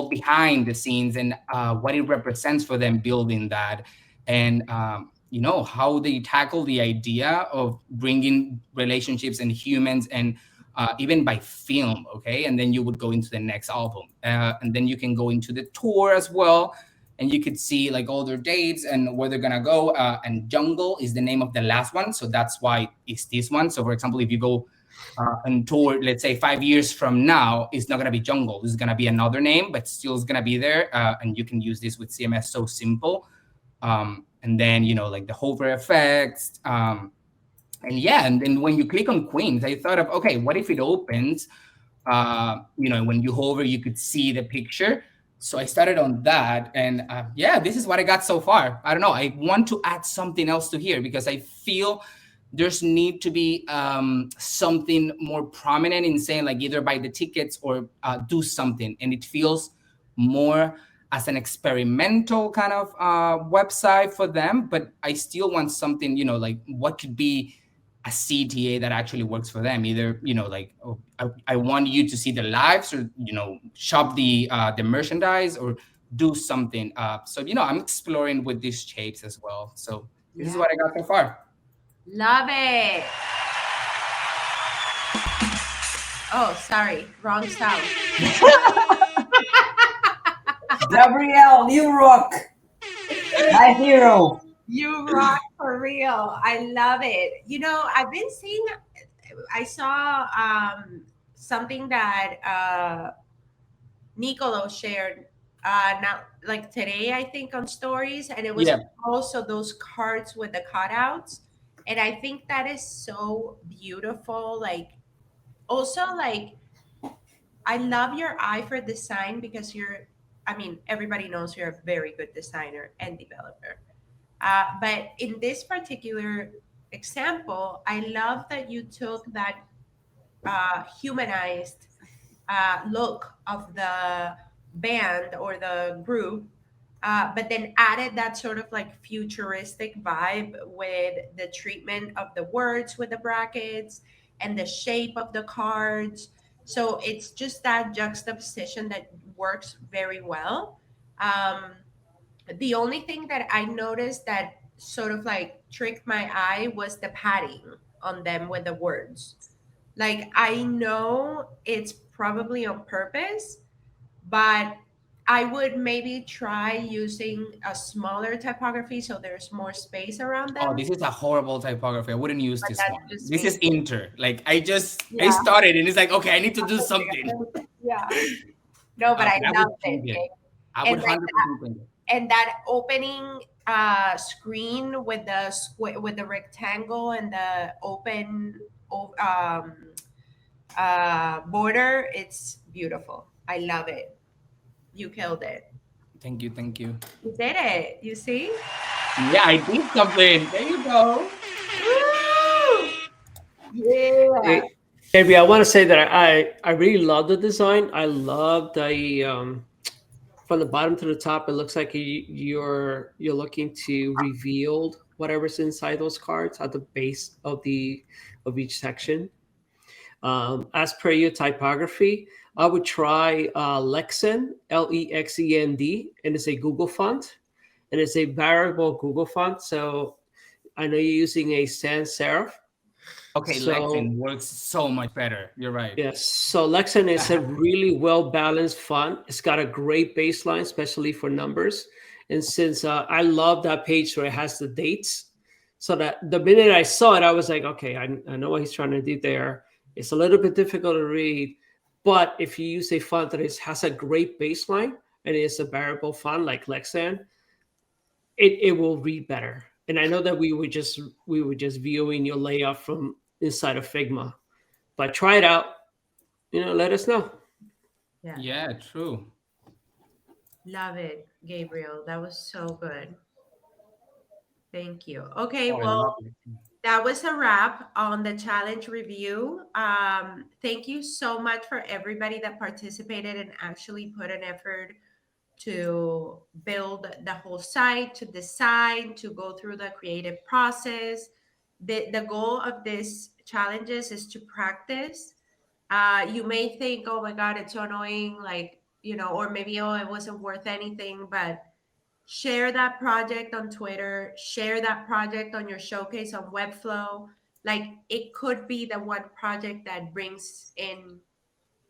behind the scenes, and what it represents for them building that, and how they tackle the idea of bringing relationships and humans, and even by film. Okay, and then you would go into the next album, and then you can go into the tour as well, and you could see like all their dates and where they're gonna go. And Jungle is the name of the last one, so that's why it's this one. So for example, if you go and tour, let's say 5 years from now, it's not gonna be Jungle. It's gonna be another name, but still is gonna be there. And you can use this with CMS, so simple. And then like the hover effects. And yeah, and then when you click on Queens, I thought of, okay, what if it opens? When you hover, you could see the picture. So I started on that, and yeah, this is what I got so far. I don't know. I want to add something else to here because I feel there's need to be something more prominent in saying like either buy the tickets or do something, and it feels more as an experimental kind of website for them, but I still want something, like what could be a CTA that actually works for them. Either, like, oh, I want you to see the lives, or, shop the merchandise, or do something. So, I'm exploring with these shapes as well. So this is Yeah. what I got so far. Love it. Oh, sorry, wrong sound. Gabrielle, you rock. My hero. You rock for real. I love it. I've been seeing, I saw something that Nicolo shared not like today, I think, on stories, and it was Yeah. also those cards with the cutouts. And I think that is so beautiful. Like, also, like, I love your eye for design because I mean, everybody knows you're a very good designer and developer. But in this particular example, I love that you took that humanized look of the band or the group, but then added that sort of like futuristic vibe with the treatment of the words with the brackets and the shape of the cards. So it's just that juxtaposition that works very well. Um, the only thing that I noticed that sort of like tricked my eye was the padding on them with the words. Like, I know it's probably on purpose, but I would maybe try using a smaller typography so there's more space around Oh, them. this is a horrible typography. I wouldn't use But this that's one. just This me. is Inter. Like, I Yeah. started and it's like, okay, I need to do something. Yeah. No, but I But I would loved it. change it. Okay? I would And like 100% change it. and that opening screen with the with the rectangle and the open border, it's beautiful. I love it. You killed it. Thank you, thank you. You did it. You see? Yeah, I did something. There you go. Woo! Yeah. Avery, I want to say that I really love the design. I love the from the bottom to the top. It looks like you're looking to reveal whatever's inside those cards at the base of each section. As per your typography, I would try Lexen, Lexend, and it's a Google font, and it's a variable Google font. So I know you're using a sans serif. Okay, So Lexin works so much better. You're right. yes, so Lexan is a really well balanced font. It's got a great baseline, especially for numbers. And since I love that page where it has the dates, so that the minute I saw it, I was like, okay, I know what he's trying to do there. It's a little bit difficult to read, but if you use a font that has a great baseline and it's a variable font like Lexan, it will read better. And I know that we were just viewing your layout from inside of Figma, but try it out, let us know. Yeah. Yeah, true. Love it, Gabriel. That was so good. Thank you. Okay, Oh, I well, love it. that was a wrap on the challenge review. Thank you so much for everybody that participated and actually put an effort to build the whole site, to design, to go through the creative process. The goal of these challenges is to practice. You may think, oh my God, it's so annoying, like, or maybe, oh, it wasn't worth anything, but share that project on Twitter, share that project on your showcase on Webflow. Like, it could be the one project that brings in,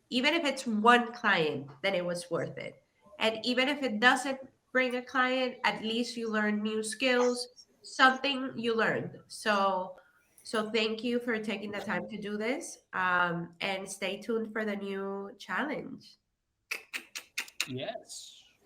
even if it's one client, then it was worth it. And even if it doesn't bring a client, at least you learn new skills, something you learned. So thank you for taking the time to do this. And stay tuned for the new challenge. Yes.